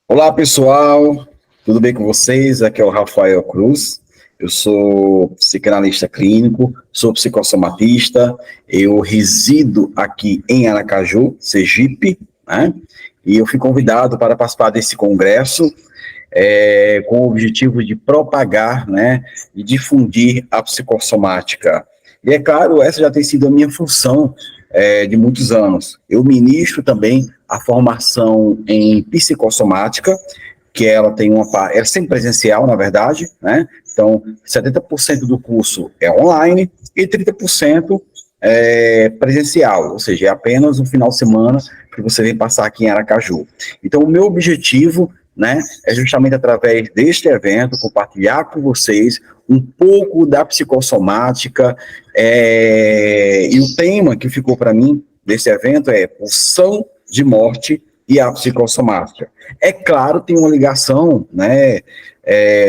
Olá, pessoal, tudo bem com vocês? Aqui é o Rafael Cruz. Eu sou psicanalista clínico, sou psicossomatista, eu resido aqui em Aracaju, Sergipe, né? E eu fui convidado para participar desse congresso com o objetivo de propagar, né, e difundir a psicossomática. E é claro, essa já tem sido a minha função de muitos anos. Eu ministro também a formação em psicossomática, que ela tem é sempre presencial, na verdade, né? Então, 70% do curso é online e 30% é presencial, ou seja, é apenas um final de semana que você vem passar aqui em Aracaju. Então, o meu objetivo, né, é justamente através deste evento compartilhar com vocês um pouco da psicossomática, e o tema que ficou para mim desse evento é pulsão de morte e a psicossomática. É claro, tem uma ligação, né,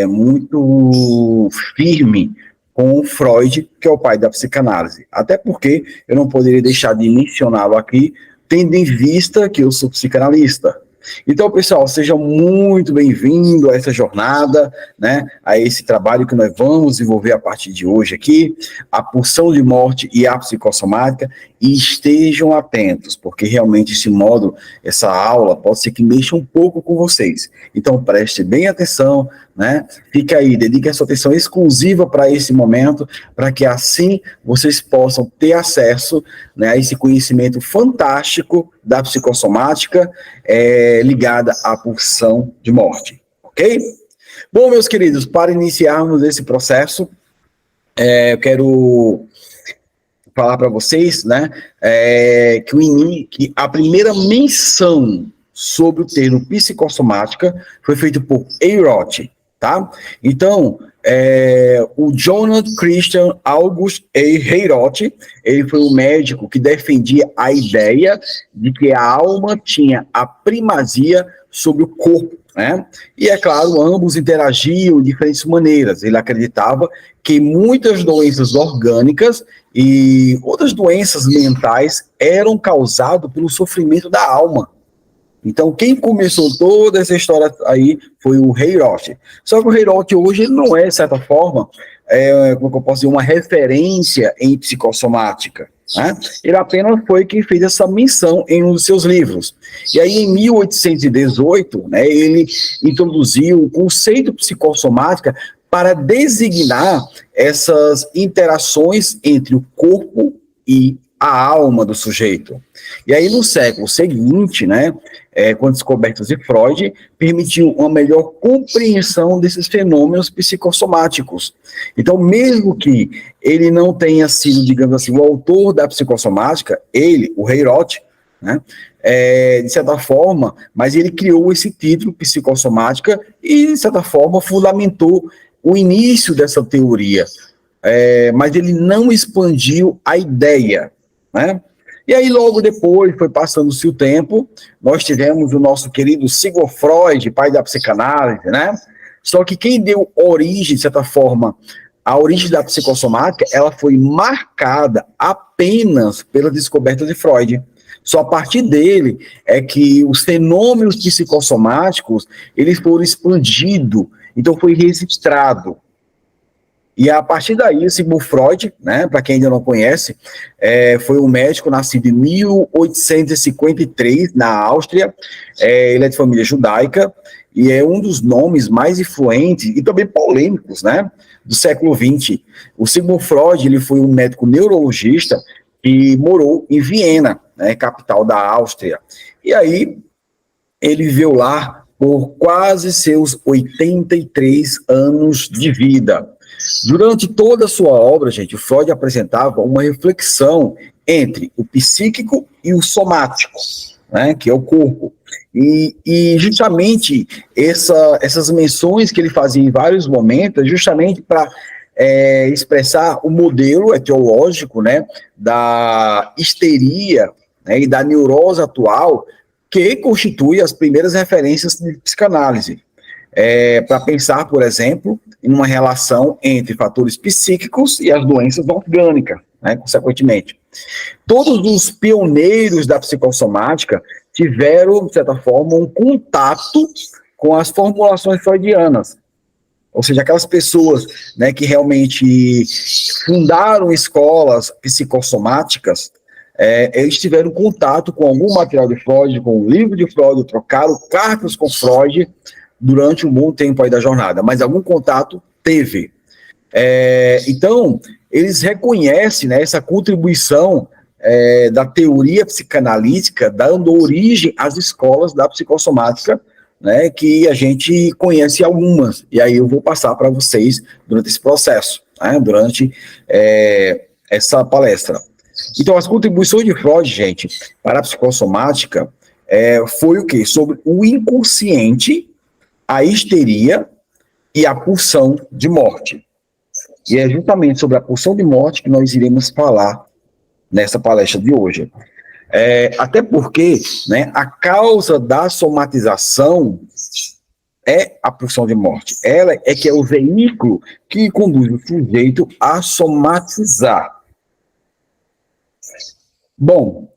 muito firme com o Freud, que é o pai da psicanálise. Até porque eu não poderia deixar de mencioná-lo aqui, tendo em vista que eu sou psicanalista. Então, pessoal, sejam muito bem-vindos a essa jornada, né, a esse trabalho que nós vamos desenvolver a partir de hoje aqui, a pulsão de morte e a psicossomática, e estejam atentos, porque realmente esse módulo, essa aula, pode ser que mexa um pouco com vocês. Então, preste bem atenção, né, fique aí, dedique a sua atenção exclusiva para esse momento, para que assim vocês possam ter acesso, né, a esse conhecimento fantástico da psicossomática, ligada à pulsão de morte, ok? Bom, meus queridos, para iniciarmos esse processo, eu quero falar para vocês, né, que a primeira menção sobre o termo psicossomática foi feita por Eirot, tá? Então, o Jonathan Christian August Eirot, ele foi um médico que defendia a ideia de que a alma tinha a primazia sobre o corpo, né? E é claro, ambos interagiam de diferentes maneiras. Ele acreditava que muitas doenças orgânicas e outras doenças mentais eram causadas pelo sofrimento da alma. Então, quem começou toda essa história aí foi o Eirot. Só que o Eirot hoje ele não é, de certa forma, como eu posso dizer, uma referência em psicossomática, né? Ele apenas foi quem fez essa menção em um dos seus livros. E aí, em 1818, né, ele introduziu o conceito psicossomática para designar essas interações entre o corpo e a alma do sujeito. E aí, no século seguinte, né, com as descobertas de Freud, permitiu uma melhor compreensão desses fenômenos psicossomáticos. Então, mesmo que ele não tenha sido, digamos assim, o autor da psicossomática, ele, o Eirot, né, de certa forma, mas ele criou esse título, psicossomática, e, de certa forma, fundamentou o início dessa teoria. Mas ele não expandiu a ideia, né? E aí, logo depois, foi passando-se o tempo, nós tivemos o nosso querido Sigmund Freud, pai da psicanálise, né? Só que quem deu origem, de certa forma, a origem da psicossomática, ela foi marcada apenas pela descoberta de Freud. Só a partir dele é que os fenômenos psicossomáticos, eles foram expandidos, então foi registrado. E a partir daí, o Sigmund Freud, né, para quem ainda não conhece, foi um médico nascido em 1853, na Áustria. Ele é de família judaica e é um dos nomes mais influentes e também polêmicos, né, do século XX. O Sigmund Freud, ele foi um médico neurologista que morou em Viena, né, capital da Áustria. E aí, ele viveu lá por quase seus 83 anos de vida. Durante toda a sua obra, gente, o Freud apresentava uma reflexão entre o psíquico e o somático, né, que é o corpo. E justamente essas menções que ele fazia em vários momentos, justamente para expressar o modelo etiológico, né, da histeria, né, e da neurose atual, que constitui as primeiras referências de psicanálise. Para pensar, por exemplo, em uma relação entre fatores psíquicos e as doenças orgânicas, né, consequentemente. Todos os pioneiros da psicossomática tiveram, de certa forma, um contato com as formulações freudianas. Ou seja, aquelas pessoas, né, que realmente fundaram escolas psicossomáticas, eles tiveram contato com algum material de Freud, com o livro de Freud, trocaram cartas com Freud durante um bom tempo aí da jornada, mas algum contato teve. Então, eles reconhecem, né, essa contribuição da teoria psicanalítica, dando origem às escolas da psicossomática, né, que a gente conhece algumas, e aí eu vou passar para vocês durante esse processo, né, durante essa palestra. Então, as contribuições de Freud, gente, para a psicossomática, foi o quê? Sobre o inconsciente, a histeria e a pulsão de morte. E é justamente sobre a pulsão de morte que nós iremos falar nessa palestra de hoje. Até porque, né, a causa da somatização é a pulsão de morte. Ela é que é o veículo que conduz o sujeito a somatizar. Bom,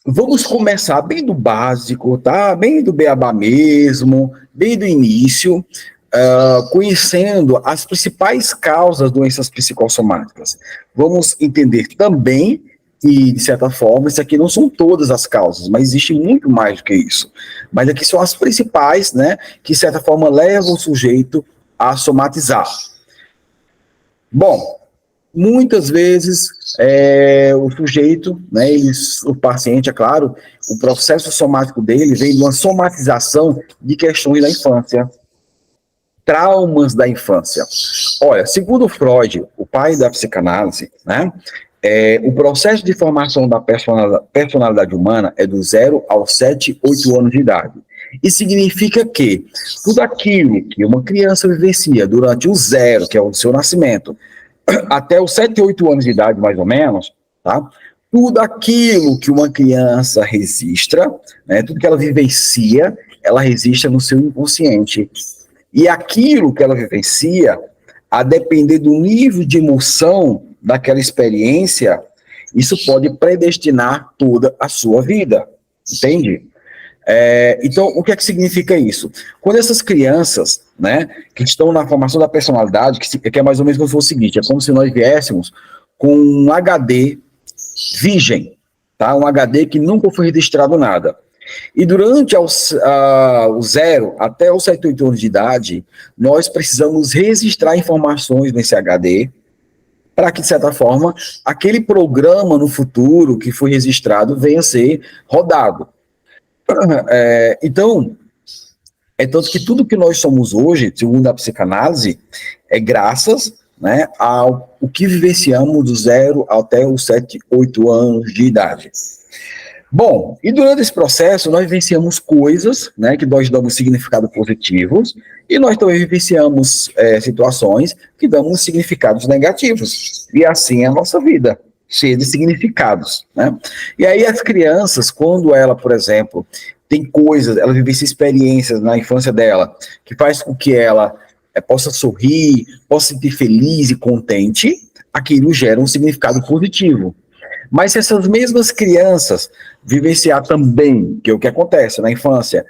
vamos começar bem do básico, tá? Bem do beabá mesmo, bem do início, conhecendo as principais causas das doenças psicossomáticas. Vamos entender também que, de certa forma, isso aqui não são todas as causas, mas existe muito mais do que isso. Mas aqui são as principais, né, que, de certa forma, levam o sujeito a somatizar. Bom, muitas vezes o sujeito, né, o paciente, é claro, o processo somático dele vem de uma somatização de questões da infância, traumas da infância. Olha, segundo Freud, o pai da psicanálise, né, o processo de formação da personalidade humana é do 0 aos 7, 8 anos de idade. Isso significa que tudo aquilo que uma criança vivencia durante o 0, que é o seu nascimento, até os 7, 8 anos de idade, mais ou menos, tá? Tudo aquilo que uma criança registra, né, tudo que ela vivencia, ela registra no seu inconsciente. E aquilo que ela vivencia, a depender do nível de emoção daquela experiência, isso pode predestinar toda a sua vida, entende? Então, o que é que significa isso? Quando essas crianças, né, que estão na formação da personalidade, que é mais ou menos como se fosse o seguinte, é como se nós viéssemos com um HD virgem, tá? Um HD que nunca foi registrado nada. E durante o 0 até os 7, 8 anos de idade, nós precisamos registrar informações nesse HD, para que, de certa forma, aquele programa no futuro que foi registrado venha a ser rodado. Então, tanto que tudo que nós somos hoje, segundo a psicanálise, é graças, né, ao que vivenciamos do 0 até os 7, 8 anos de idade. Bom, e durante esse processo nós vivenciamos coisas, né, que nós damos significados positivos, e nós também vivenciamos situações que damos significados negativos. E assim é a nossa vida, cheia de significados, né? E aí as crianças, quando ela, por exemplo, tem coisas, ela vivencia experiências na infância dela, que faz com que ela possa sorrir, possa se sentir feliz e contente, aquilo gera um significado positivo. Mas se essas mesmas crianças vivenciar também, que é o que acontece na infância,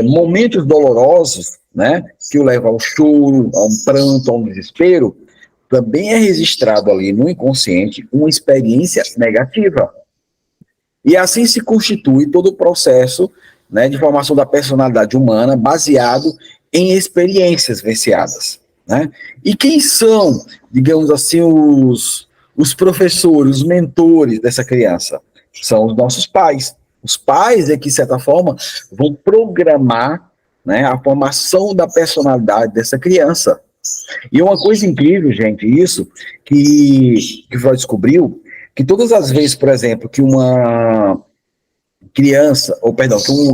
momentos dolorosos, né, que o levam ao choro, a um pranto, a um desespero, também é registrado ali no inconsciente uma experiência negativa. E assim se constitui todo o processo, né, de formação da personalidade humana baseado em experiências vivenciadas, né? E quem são, digamos assim, os professores, os mentores dessa criança? São os nossos pais. Os pais é que, de certa forma, vão programar, né, a formação da personalidade dessa criança. E uma coisa incrível, gente, isso, que Freud descobriu, que todas as vezes, por exemplo, que uma criança,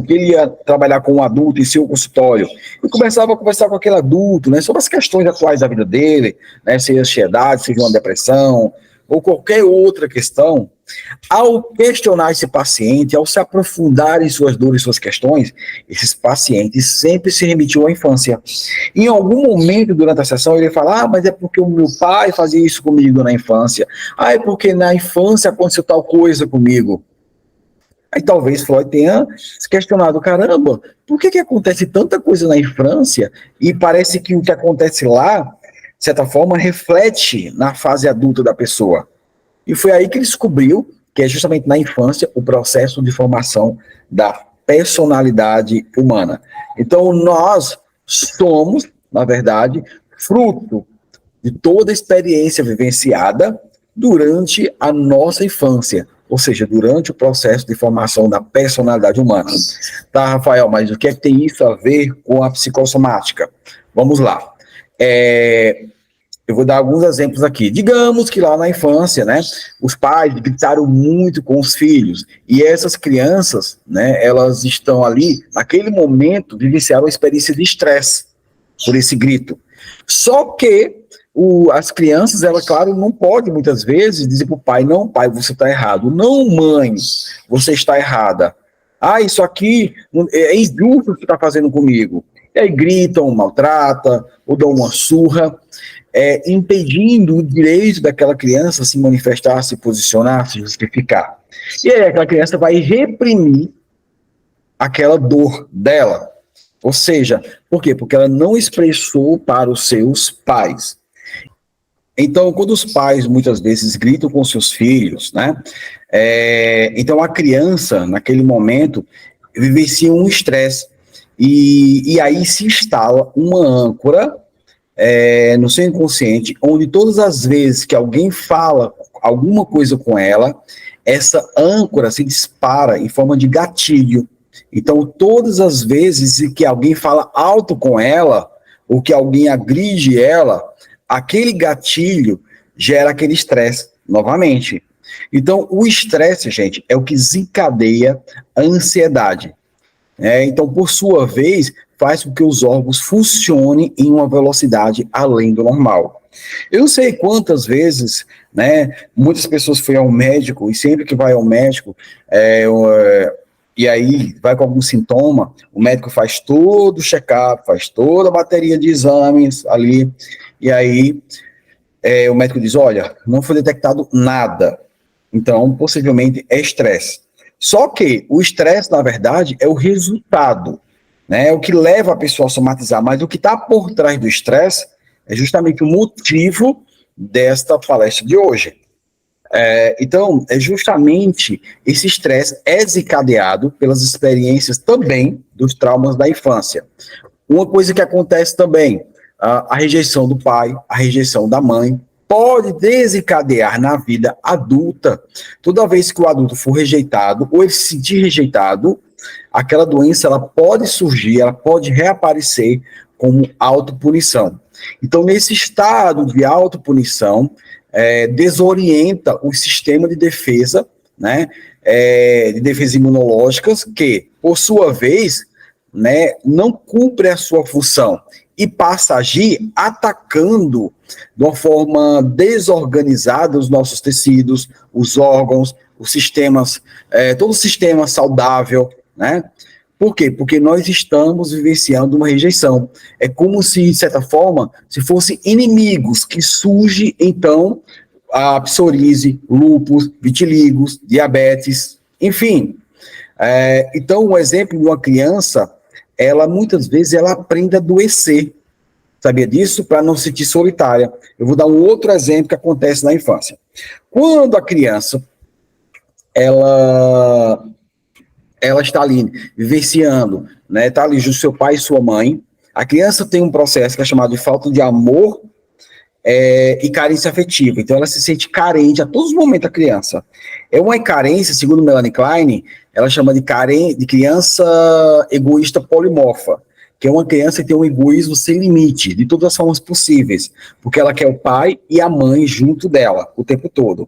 que ele ia trabalhar com um adulto em seu consultório, e começava a conversar com aquele adulto, né, sobre as questões atuais da vida dele, né, seja ansiedade, seja uma depressão, ou qualquer outra questão, ao questionar esse paciente, ao se aprofundar em suas dores, suas questões, esses pacientes sempre se remetiam à infância. Em algum momento durante a sessão ele fala, mas é porque o meu pai fazia isso comigo na infância, é porque na infância aconteceu tal coisa comigo. Aí talvez Freud tenha se questionado, caramba, por que acontece tanta coisa na infância e parece que o que acontece lá, de certa forma, reflete na fase adulta da pessoa. E foi aí que ele descobriu que é justamente na infância o processo de formação da personalidade humana. Então nós somos, na verdade, fruto de toda a experiência vivenciada durante a nossa infância, ou seja, durante o processo de formação da personalidade humana. Tá, Rafael, mas o que é que tem isso a ver com a psicossomática? Vamos lá. Eu vou dar alguns exemplos aqui. Digamos que lá na infância, né, os pais gritaram muito com os filhos, e essas crianças, né, elas estão ali, naquele momento, vivenciaram uma experiência de estresse por esse grito. Só que as crianças, ela, claro, não pode muitas vezes dizer para o pai, não, pai, você está errado. Não, mãe, você está errada. Ah, isso aqui é injusto o que você está fazendo comigo. E aí gritam, maltrata, ou dão uma surra, impedindo o direito daquela criança se manifestar, se posicionar, se justificar. E aí aquela criança vai reprimir aquela dor dela. Ou seja, por quê? Porque ela não expressou para os seus pais. Então, quando os pais muitas vezes gritam com seus filhos, né? Então a criança, naquele momento, vivencia um estresse. E aí se instala uma âncora no seu inconsciente, onde todas as vezes que alguém fala alguma coisa com ela, essa âncora se dispara em forma de gatilho. Então, todas as vezes que alguém fala alto com ela, ou que alguém agride ela, aquele gatilho gera aquele estresse novamente. Então, o estresse, gente, é o que desencadeia a ansiedade. Então, por sua vez, faz com que os órgãos funcionem em uma velocidade além do normal. Eu não sei quantas vezes, né, muitas pessoas foram ao médico, e sempre que vai ao médico, e aí vai com algum sintoma, o médico faz todo o check-up, faz toda a bateria de exames ali, e aí o médico diz, olha, não foi detectado nada, então possivelmente é estresse. Só que o estresse, na verdade, é o resultado, né? É o que leva a pessoa a somatizar, mas o que está por trás do estresse é justamente o motivo desta palestra de hoje. Então, é justamente esse estresse é desencadeado pelas experiências também dos traumas da infância. Uma coisa que acontece também, a rejeição do pai, a rejeição da mãe, pode desencadear na vida adulta, toda vez que o adulto for rejeitado, ou ele se sentir rejeitado, aquela doença ela pode surgir, ela pode reaparecer como autopunição. Então, nesse estado de autopunição, desorienta o sistema de defesa, né, de defesa imunológicas, que, por sua vez, né, não cumpre a sua função e passa a agir atacando de uma forma desorganizada os nossos tecidos, os órgãos, os sistemas, todo o sistema saudável, né? Por quê? Porque nós estamos vivenciando uma rejeição. É como se, de certa forma, se fossem inimigos que surge, então, a psoríase, lúpus, vitíligos, diabetes, enfim. Então, um exemplo de uma criança, ela muitas vezes ela aprende a adoecer. Sabia disso? Para não se sentir solitária. Eu vou dar um outro exemplo que acontece na infância. Quando a criança, ela está ali vivenciando, né, está ali junto com seu pai e sua mãe, a criança tem um processo que é chamado de falta de amor e carência afetiva. Então, ela se sente carente a todos os momentos da criança. É uma carência, segundo Melanie Klein, ela chama de criança egoísta polimorfa, que é uma criança que tem um egoísmo sem limite, de todas as formas possíveis, porque ela quer o pai e a mãe junto dela o tempo todo.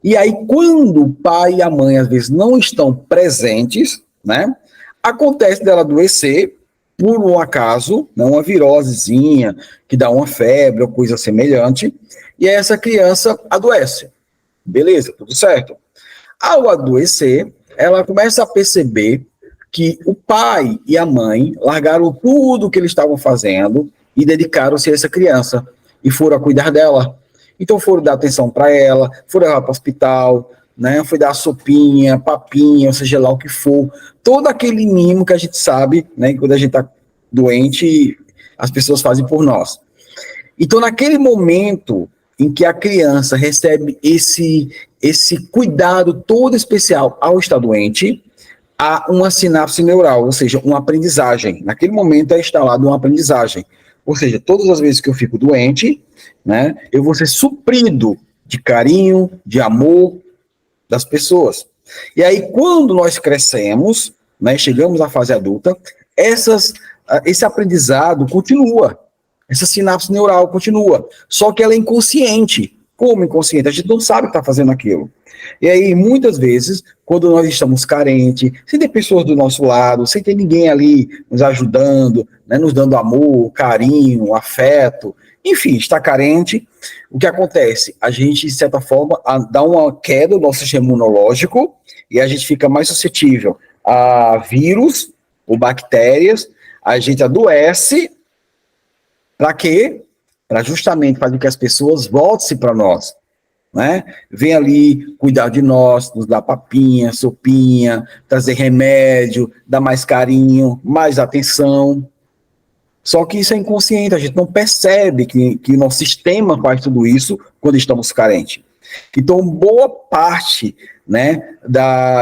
E aí, quando o pai e a mãe, às vezes, não estão presentes, né, acontece dela adoecer, por um acaso, né, uma virosezinha, que dá uma febre ou coisa semelhante, e essa criança adoece. Beleza, tudo certo. Ao adoecer, ela começa a perceber que o pai e a mãe largaram tudo o que eles estavam fazendo e dedicaram-se a essa criança, e foram a cuidar dela. Então foram dar atenção para ela, foram levar para o hospital, né? Foi dar sopinha, papinha, ou seja lá o que for, todo aquele mimo que a gente sabe, né? Quando a gente está doente, as pessoas fazem por nós. Então, naquele momento em que a criança recebe esse cuidado todo especial ao estar doente, há uma sinapse neural, ou seja, uma aprendizagem. Naquele momento é instalada uma aprendizagem. Ou seja, todas as vezes que eu fico doente, né, eu vou ser suprido de carinho, de amor das pessoas. E aí, quando nós crescemos, né, chegamos à fase adulta, esse aprendizado continua. Essa sinapse neural continua. Só que ela é inconsciente. Como inconsciente? A gente não sabe que está fazendo aquilo. E aí, muitas vezes, quando nós estamos carentes, sem ter pessoas do nosso lado, sem ter ninguém ali nos ajudando, né, nos dando amor, carinho, afeto, enfim, está carente, o que acontece? A gente, de certa forma, dá uma queda no nosso sistema imunológico e a gente fica mais suscetível a vírus ou bactérias, a gente adoece. Para quê? Para justamente fazer com que as pessoas voltem para nós, né? Vem ali cuidar de nós, nos dar papinha, sopinha, trazer remédio, dar mais carinho, mais atenção. Só que isso é inconsciente, a gente não percebe que o nosso sistema faz tudo isso quando estamos carentes. Então, boa parte, né,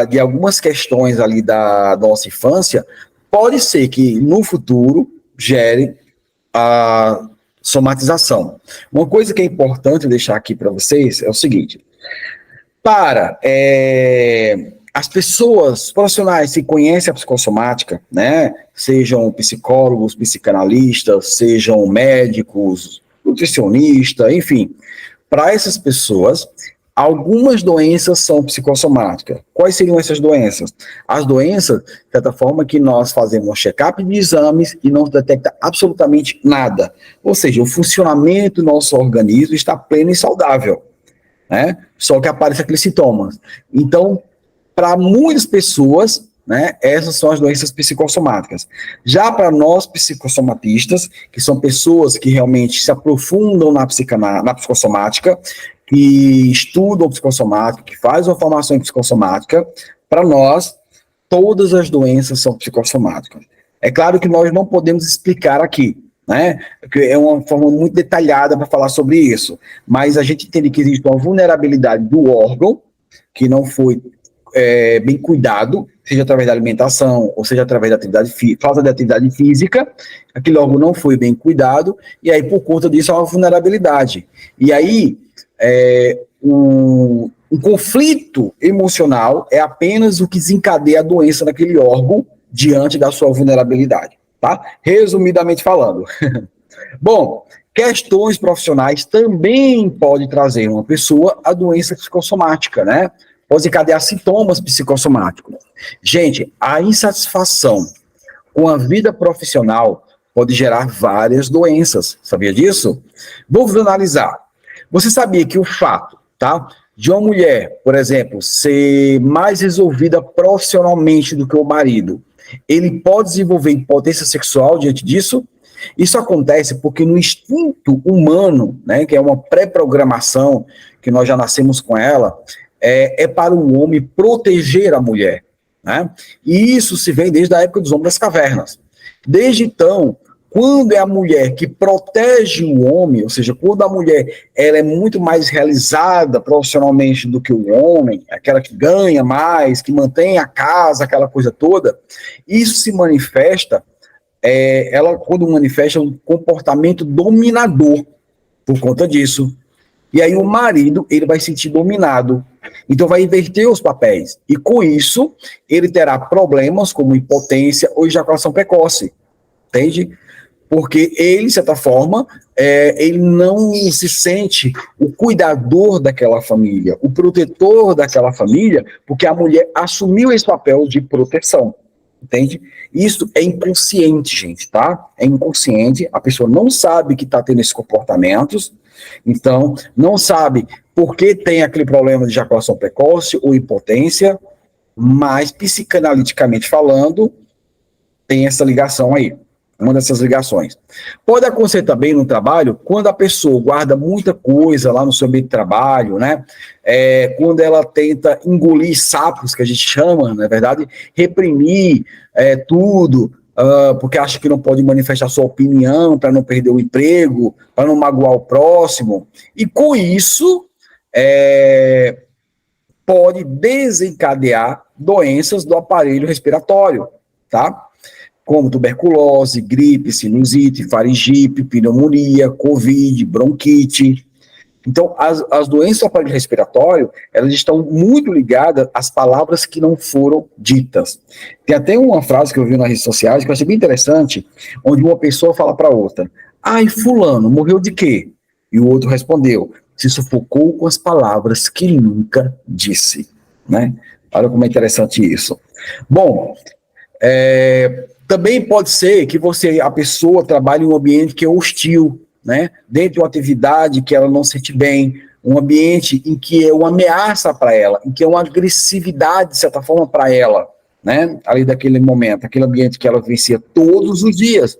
de algumas questões ali da nossa infância, pode ser que no futuro gere a somatização. Uma coisa que é importante deixar aqui para vocês é o seguinte: para as pessoas profissionais que conhecem a psicossomática, né, sejam psicólogos, psicanalistas, sejam médicos, nutricionistas, enfim, para essas pessoas, algumas doenças são psicossomáticas. Quais seriam essas doenças? As doenças, de certa forma, que nós fazemos um check-up de exames e não detecta absolutamente nada. Ou seja, o funcionamento do nosso organismo está pleno e saudável, né? Só que aparecem aqueles sintomas. Então, para muitas pessoas, né, essas são as doenças psicossomáticas. Já para nós, psicossomatistas, que são pessoas que realmente se aprofundam na psicossomática, que estudam psicossomática, que fazem uma formação em psicossomática, para nós, todas as doenças são psicossomáticas. É claro que nós não podemos explicar aqui, né? Porque é uma forma muito detalhada para falar sobre isso, mas a gente entende que existe uma vulnerabilidade do órgão, que não foi bem cuidado, seja através da alimentação, ou seja através da falta de atividade física, aquele órgão não foi bem cuidado, e aí por conta disso há uma vulnerabilidade. E aí, um conflito emocional é apenas o que desencadeia a doença naquele órgão diante da sua vulnerabilidade, tá? Resumidamente falando. Bom, questões profissionais também podem trazer uma pessoa a doença psicossomática, né? Pode desencadear sintomas psicossomáticos. Gente, a insatisfação com a vida profissional pode gerar várias doenças. Sabia disso? Vamos analisar. Você sabia que o fato, tá, de uma mulher, por exemplo, ser mais resolvida profissionalmente do que o marido, ele pode desenvolver impotência sexual diante disso? Isso acontece porque no instinto humano, né, que é uma pré-programação, que nós já nascemos com ela, é para o homem proteger a mulher, né? E isso se vem desde a época dos homens das cavernas. Desde então, quando é a mulher que protege o homem, ou seja, quando a mulher ela é muito mais realizada profissionalmente do que o homem, aquela que ganha mais, que mantém a casa, aquela coisa toda, isso se manifesta, ela quando manifesta um comportamento dominador por conta disso. E aí o marido, ele vai se sentir dominado. Então vai inverter os papéis. E com isso, ele terá problemas como impotência ou ejaculação precoce. Entende? Porque ele, de certa forma, ele não se sente o cuidador daquela família, o protetor daquela família, porque a mulher assumiu esse papel de proteção. Entende? Isso é inconsciente, gente, tá? É inconsciente. A pessoa não sabe que está tendo esses comportamentos, então não sabe por que tem aquele problema de ejaculação precoce ou impotência, mas psicanaliticamente falando, tem essa ligação aí. uma dessas ligações. Pode acontecer também no trabalho, quando a pessoa guarda muita coisa lá no seu ambiente de trabalho, né? Quando ela tenta engolir sapos, que a gente chama, na verdade, reprimir tudo, porque acha que não pode manifestar sua opinião para não perder o emprego, para não magoar o próximo. E com isso, pode desencadear doenças do aparelho respiratório, tá? Como tuberculose, gripe, sinusite, faringite, pneumonia, covid, bronquite. Então, as doenças do aparelho respiratório, elas estão muito ligadas às palavras que não foram ditas. Tem até uma frase que eu vi nas redes sociais, que eu achei bem interessante, onde uma pessoa fala para outra, ai, fulano, morreu de quê? E o outro respondeu, se sufocou com as palavras que nunca disse, né? Olha como é interessante isso. Bom, também pode ser que a pessoa trabalhe em um ambiente que é hostil, né? Dentro de uma atividade que ela não se sente bem, um ambiente em que é uma ameaça para ela, em que é uma agressividade, de certa forma, para ela, né? Ali daquele momento, aquele ambiente que ela vivencia todos os dias.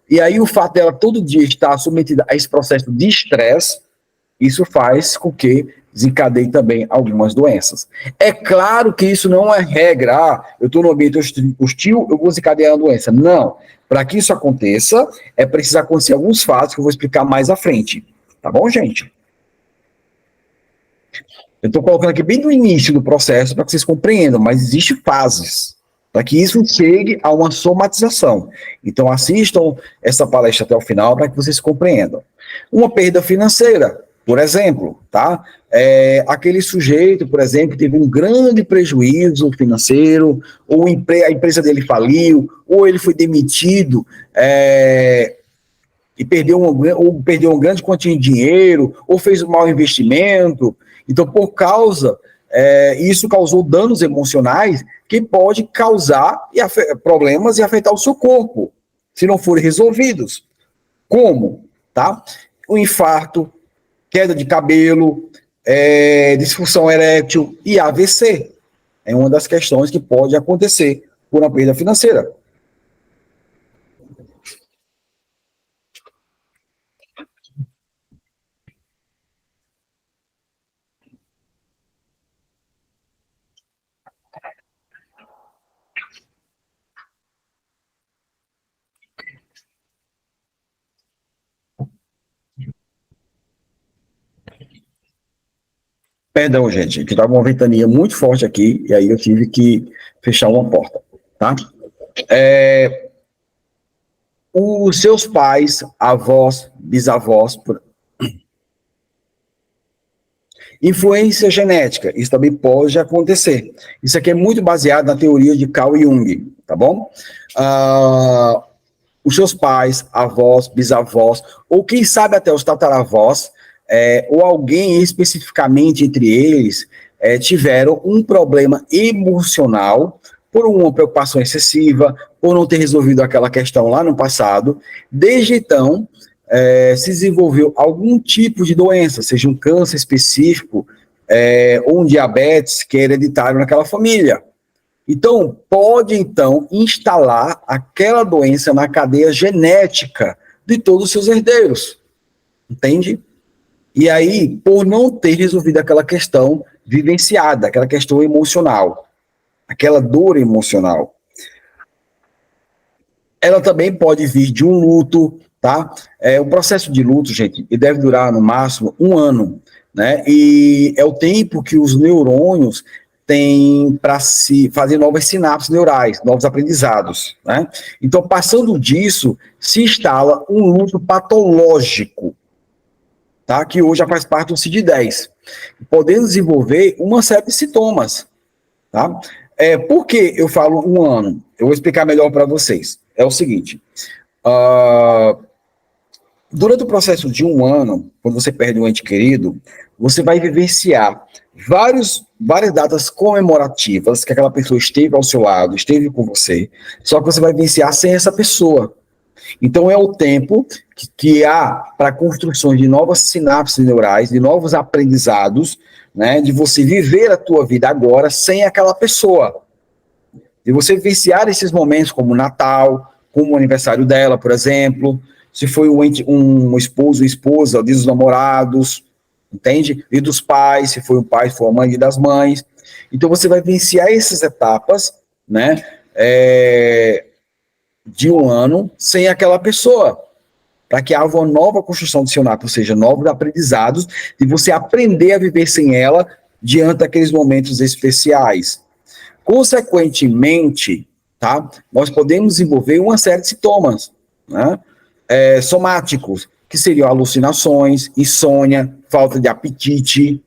E aí o fato dela todo dia estar submetida a esse processo de estresse, isso faz com que desencadeie também algumas doenças. É claro que isso não é regra, eu estou no ambiente hostil, eu vou desencadear a doença. Não. Para que isso aconteça, é preciso acontecer alguns fatos que eu vou explicar mais à frente. Tá bom, gente? Eu estou colocando aqui bem no início do processo para que vocês compreendam, mas existem fases para que isso chegue a uma somatização. Então, assistam essa palestra até o final para que vocês compreendam. Uma perda financeira, por exemplo, tá? Aquele sujeito, por exemplo, que teve um grande prejuízo financeiro, ou a empresa dele faliu, ou ele foi demitido, e perdeu uma grande quantia de dinheiro, ou fez um mau investimento. Então, por causa, isso causou danos emocionais que pode causar problemas e afetar o seu corpo, se não forem resolvidos. Como? Tá? O infarto, queda de cabelo, disfunção erétil e AVC. É uma das questões que pode acontecer por uma perda financeira. Perdão, gente, que estava uma ventania muito forte aqui, e aí eu tive que fechar uma porta, tá? Os seus pais, avós, bisavós, influência genética, isso também pode acontecer. Isso aqui é muito baseado na teoria de Carl Jung, tá bom? Os seus pais, avós, bisavós, ou quem sabe até os tataravós, ou alguém especificamente entre eles, tiveram um problema emocional por uma preocupação excessiva, por não ter resolvido aquela questão lá no passado. Desde então, se desenvolveu algum tipo de doença, seja um câncer específico, ou um diabetes que é hereditário naquela família. Então, pode, instalar aquela doença na cadeia genética de todos os seus herdeiros, entende? E aí, por não ter resolvido aquela questão vivenciada, aquela questão emocional, aquela dor emocional. Ela também pode vir de um luto, tá? O processo de luto, gente, deve durar no máximo 1 ano, né? E é o tempo que os neurônios têm para se fazer novas sinapses neurais, novos aprendizados, né? Então, passando disso, se instala um luto patológico, tá? Que hoje já faz parte do CID-10, podendo desenvolver uma série de sintomas, tá? Por que eu falo 1 ano? Eu vou explicar melhor para vocês. É o seguinte, durante o processo de 1 ano, quando você perde um ente querido, você vai vivenciar várias datas comemorativas que aquela pessoa esteve ao seu lado, esteve com você, só que você vai vivenciar sem essa pessoa. Então, é o tempo que há para construções de novas sinapses neurais, de novos aprendizados, né, de você viver a tua vida agora sem aquela pessoa. De você vivenciar esses momentos como Natal, como o aniversário dela, por exemplo, se foi um esposo ou esposa, dia dos namorados, entende? E dos pais, se foi um pai, se foi a mãe, e das mães. Então você vai vivenciar essas etapas, né, de um ano sem aquela pessoa, para que haja uma nova construção do seu nato, ou seja, novos aprendizados, de você aprender a viver sem ela diante daqueles momentos especiais. Consequentemente, tá, nós podemos desenvolver uma série de sintomas, né, somáticos, que seriam alucinações, insônia, falta de apetite.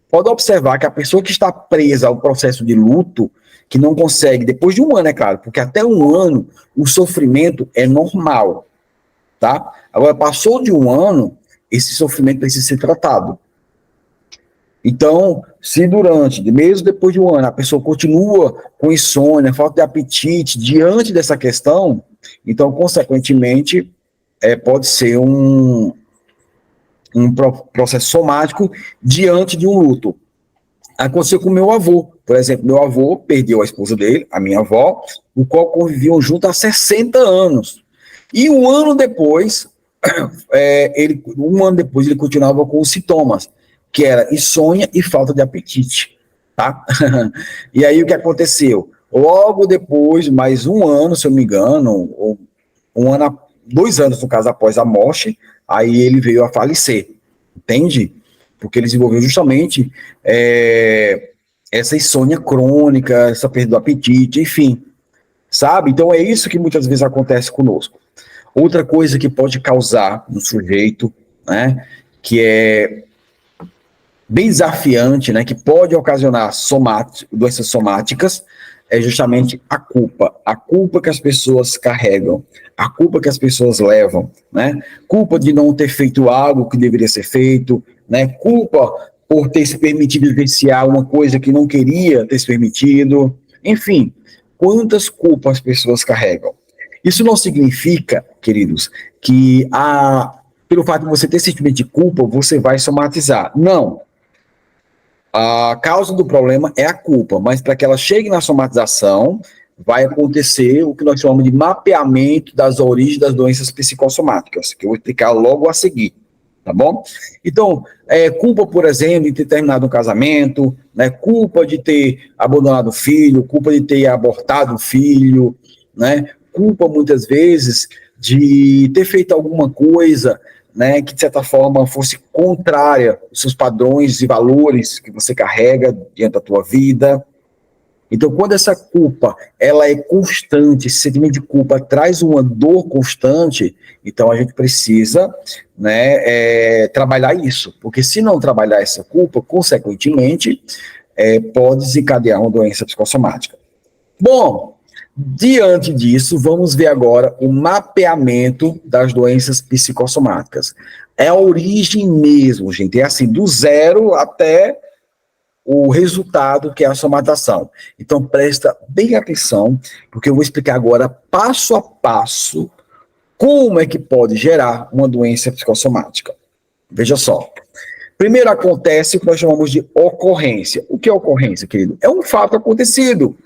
Pode observar que a pessoa que está presa ao processo de luto, que não consegue, depois de um ano, é claro, porque até um ano o sofrimento é normal, tá? Agora, passou de um ano, esse sofrimento precisa ser tratado. Então, se mesmo depois de um ano, a pessoa continua com insônia, falta de apetite, diante dessa questão, então, consequentemente, pode ser um processo somático diante de um luto. Aconteceu com meu avô, por exemplo, meu avô perdeu a esposa dele, a minha avó, o qual conviviam juntos há 60 anos. E um ano depois, ele continuava com os sintomas, que era insônia e falta de apetite, tá? E aí o que aconteceu? Logo depois, mais um ano, se eu não me engano, ou 2 anos, no caso, após a morte, aí ele veio a falecer, entende? Porque ele desenvolveu justamente essa insônia crônica, essa perda do apetite, enfim, sabe? Então é isso que muitas vezes acontece conosco. Outra coisa que pode causar no sujeito, né, que é bem desafiante, né, que pode ocasionar doenças somáticas, é justamente a culpa que as pessoas carregam, a culpa que as pessoas levam, né, culpa de não ter feito algo que deveria ser feito, né, culpa por ter se permitido vivenciar uma coisa que não queria ter se permitido, enfim, quantas culpas as pessoas carregam. Isso não significa, queridos, que pelo fato de você ter sentimento de culpa, você vai somatizar. Não. A causa do problema é a culpa, mas para que ela chegue na somatização, vai acontecer o que nós chamamos de mapeamento das origens das doenças psicossomáticas, que eu vou explicar logo a seguir, tá bom? Então, culpa, por exemplo, de ter terminado um casamento, né, culpa de ter abandonado o filho, culpa de ter abortado o filho, né, culpa, muitas vezes, de ter feito alguma coisa, né, que de certa forma fosse contrária aos seus padrões e valores que você carrega diante da tua vida. Então, quando essa culpa ela é constante, esse sentimento de culpa traz uma dor constante, então a gente precisa, né, trabalhar isso, porque se não trabalhar essa culpa, consequentemente, pode desencadear uma doença psicossomática. Bom, diante disso, vamos ver agora o mapeamento das doenças psicossomáticas. É a origem mesmo, gente. É assim, do zero até o resultado, que é a somatização. Então, presta bem atenção, porque eu vou explicar agora, passo a passo, como é que pode gerar uma doença psicossomática. Veja só. Primeiro acontece o que nós chamamos de ocorrência. O que é ocorrência, querido? É um fato acontecido.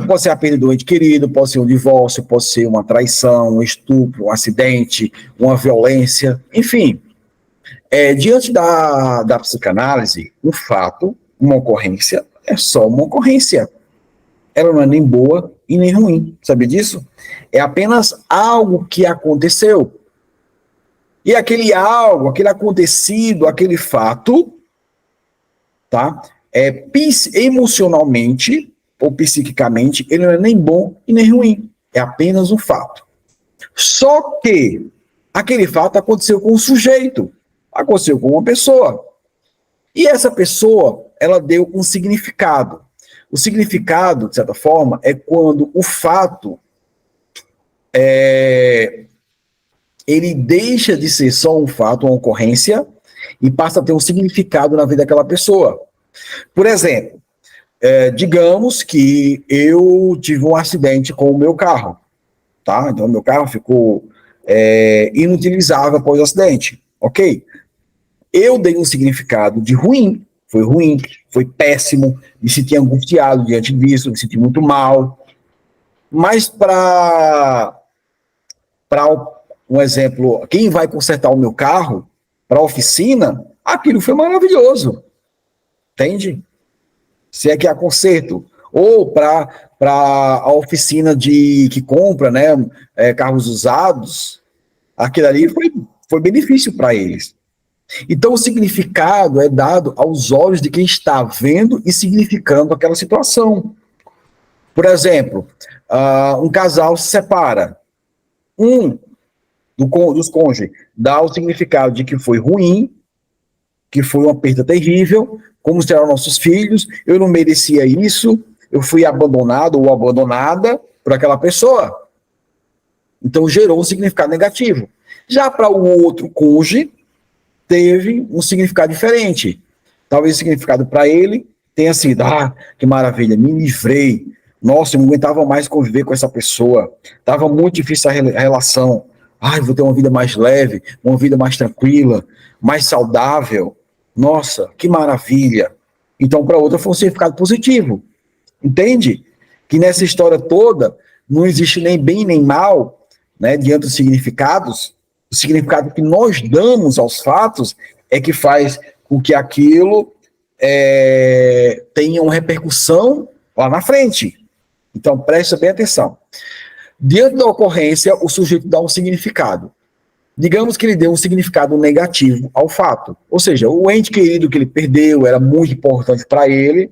Pode ser a perda do ente querido, pode ser um divórcio, pode ser uma traição, um estupro, um acidente, uma violência, enfim. Diante da psicanálise, um fato, uma ocorrência, é só uma ocorrência. Ela não é nem boa e nem ruim, sabe disso? É apenas algo que aconteceu. E aquele algo, aquele acontecido, aquele fato, tá? Emocionalmente ou psiquicamente, ele não é nem bom e nem ruim. É apenas um fato. Só que aquele fato aconteceu com um sujeito, aconteceu com uma pessoa. E essa pessoa, ela deu um significado. O significado, de certa forma, é quando o fato ele deixa de ser só um fato, uma ocorrência, e passa a ter um significado na vida daquela pessoa. Por exemplo, digamos que eu tive um acidente com o meu carro, tá? Então, meu carro ficou inutilizável após o acidente, ok? Eu dei um significado de ruim, foi péssimo, me senti angustiado diante disso, me senti muito mal, mas para para um exemplo, quem vai consertar o meu carro, para a oficina, aquilo foi maravilhoso, entende? Se é que há conserto. Ou para a oficina que compra, né, carros usados, aquilo ali foi benefício para eles. Então, o significado é dado aos olhos de quem está vendo e significando aquela situação. Por exemplo, um casal se separa. Dos cônjuges dá o significado de que foi ruim, que foi uma perda terrível, como serão nossos filhos, eu não merecia isso, eu fui abandonado ou abandonada por aquela pessoa. Então, gerou um significado negativo. Já para o outro cônjuge, teve um significado diferente. Talvez o significado para ele tenha sido, que maravilha, me livrei. Nossa, eu não aguentava mais conviver com essa pessoa. Estava muito difícil a relação. Vou ter uma vida mais leve, uma vida mais tranquila, mais saudável. Nossa, que maravilha. Então, para outra foi um significado positivo. Entende? Que nessa história toda não existe nem bem nem mal, né, diante dos significados. O significado que nós damos aos fatos é que faz com que aquilo tenha uma repercussão lá na frente. Então, preste bem atenção. Diante da ocorrência, o sujeito dá um significado. Digamos que ele deu um significado negativo ao fato. Ou seja, o ente querido que ele perdeu era muito importante para ele,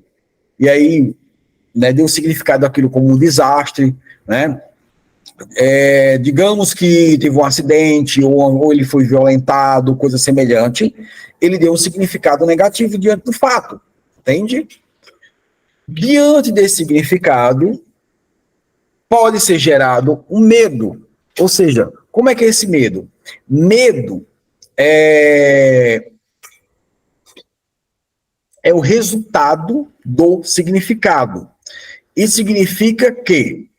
e aí, né, deu um significado daquilo como um desastre, né? Digamos que teve um acidente, ou ele foi violentado, coisa semelhante, ele deu um significado negativo diante do fato, entende? Diante desse significado, pode ser gerado um medo. Ou seja, como é que é esse medo? Medo é o resultado do significado. Isso significa que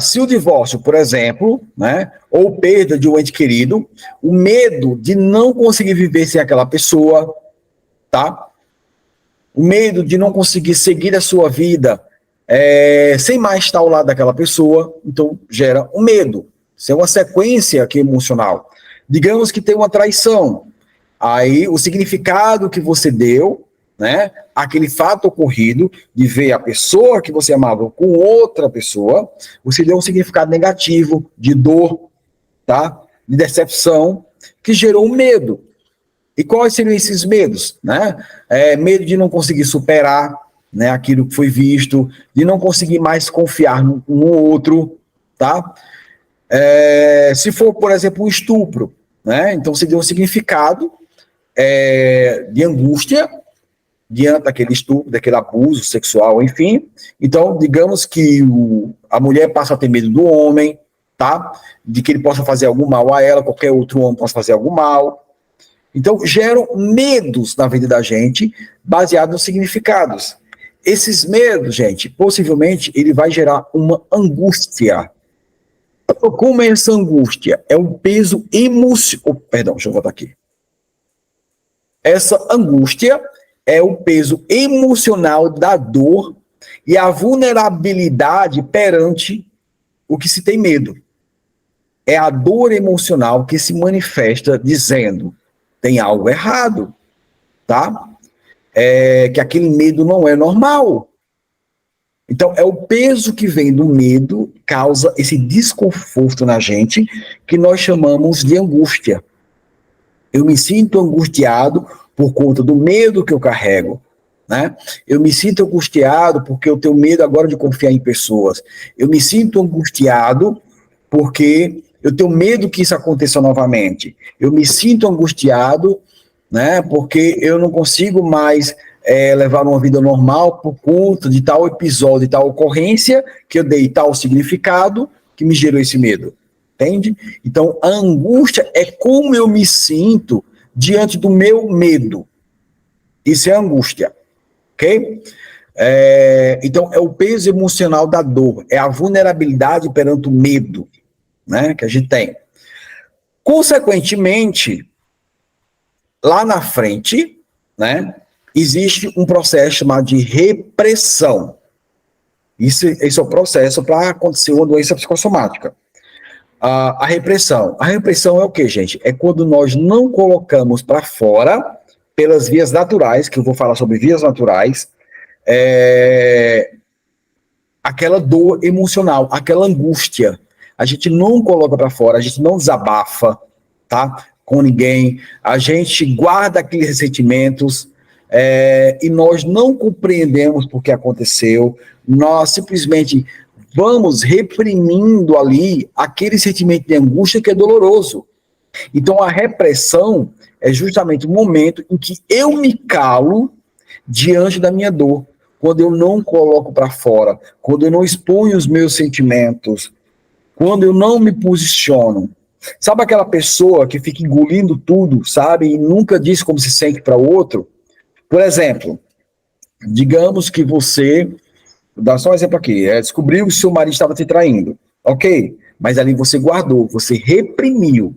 se o divórcio, por exemplo, né, ou perda de um ente querido, o medo de não conseguir viver sem aquela pessoa, tá? O medo de não conseguir seguir a sua vida sem mais estar ao lado daquela pessoa, então gera um medo. Isso é uma sequência aqui emocional. Digamos que tem uma traição. Aí o significado que você deu, né, aquele fato ocorrido de ver a pessoa que você amava com outra pessoa, você deu um significado negativo, de dor, tá? De decepção, que gerou medo. E quais seriam esses medos? Né? Medo de não conseguir superar, né, aquilo que foi visto, de não conseguir mais confiar no outro, tá? Se for, por exemplo, um estupro, né? Então você deu um significado de angústia diante daquele estupro, daquele abuso sexual, enfim. Então, digamos que a mulher passa a ter medo do homem, tá? De que ele possa fazer algum mal a ela, qualquer outro homem possa fazer algum mal. Então, geram medos na vida da gente, baseados nos significados. Esses medos, gente, possivelmente, ele vai gerar uma angústia. Como é essa angústia? É um peso emocional. Perdão, deixa eu voltar aqui. Essa angústia é o peso emocional da dor e a vulnerabilidade perante o que se tem medo. É a dor emocional que se manifesta dizendo: tem algo errado, tá? Que aquele medo não é normal. Então, é o peso que vem do medo, causa esse desconforto na gente, que nós chamamos de angústia. Eu me sinto angustiado por conta do medo que eu carrego, né? Eu me sinto angustiado porque eu tenho medo agora de confiar em pessoas. Eu me sinto angustiado porque eu tenho medo que isso aconteça novamente. Eu me sinto angustiado, né, porque eu não consigo mais levar uma vida normal por conta de tal episódio, de tal ocorrência, que eu dei tal significado que me gerou esse medo. Entende? Então, a angústia é como eu me sinto diante do meu medo. Isso é angústia. Ok? Então, é o peso emocional da dor. É a vulnerabilidade perante o medo, né, que a gente tem. Consequentemente, lá na frente, né, existe um processo chamado de repressão. Esse é o processo para acontecer uma doença psicossomática. A repressão. A repressão é o que, gente? É quando nós não colocamos para fora, pelas vias naturais, que eu vou falar sobre vias naturais, aquela dor emocional, aquela angústia. A gente não coloca para fora, a gente não desabafa, tá? Com ninguém, a gente guarda aqueles ressentimentos, e nós não compreendemos por que aconteceu, nós simplesmente vamos reprimindo ali aquele sentimento de angústia que é doloroso. Então a repressão é justamente o momento em que eu me calo diante da minha dor, quando eu não coloco para fora, quando eu não exponho os meus sentimentos, quando eu não me posiciono. Sabe aquela pessoa que fica engolindo tudo, sabe, e nunca diz como se sente para o outro? Por exemplo, digamos que você, vou dar só um exemplo aqui, descobriu que seu marido estava te traindo, ok, mas ali você guardou, você reprimiu.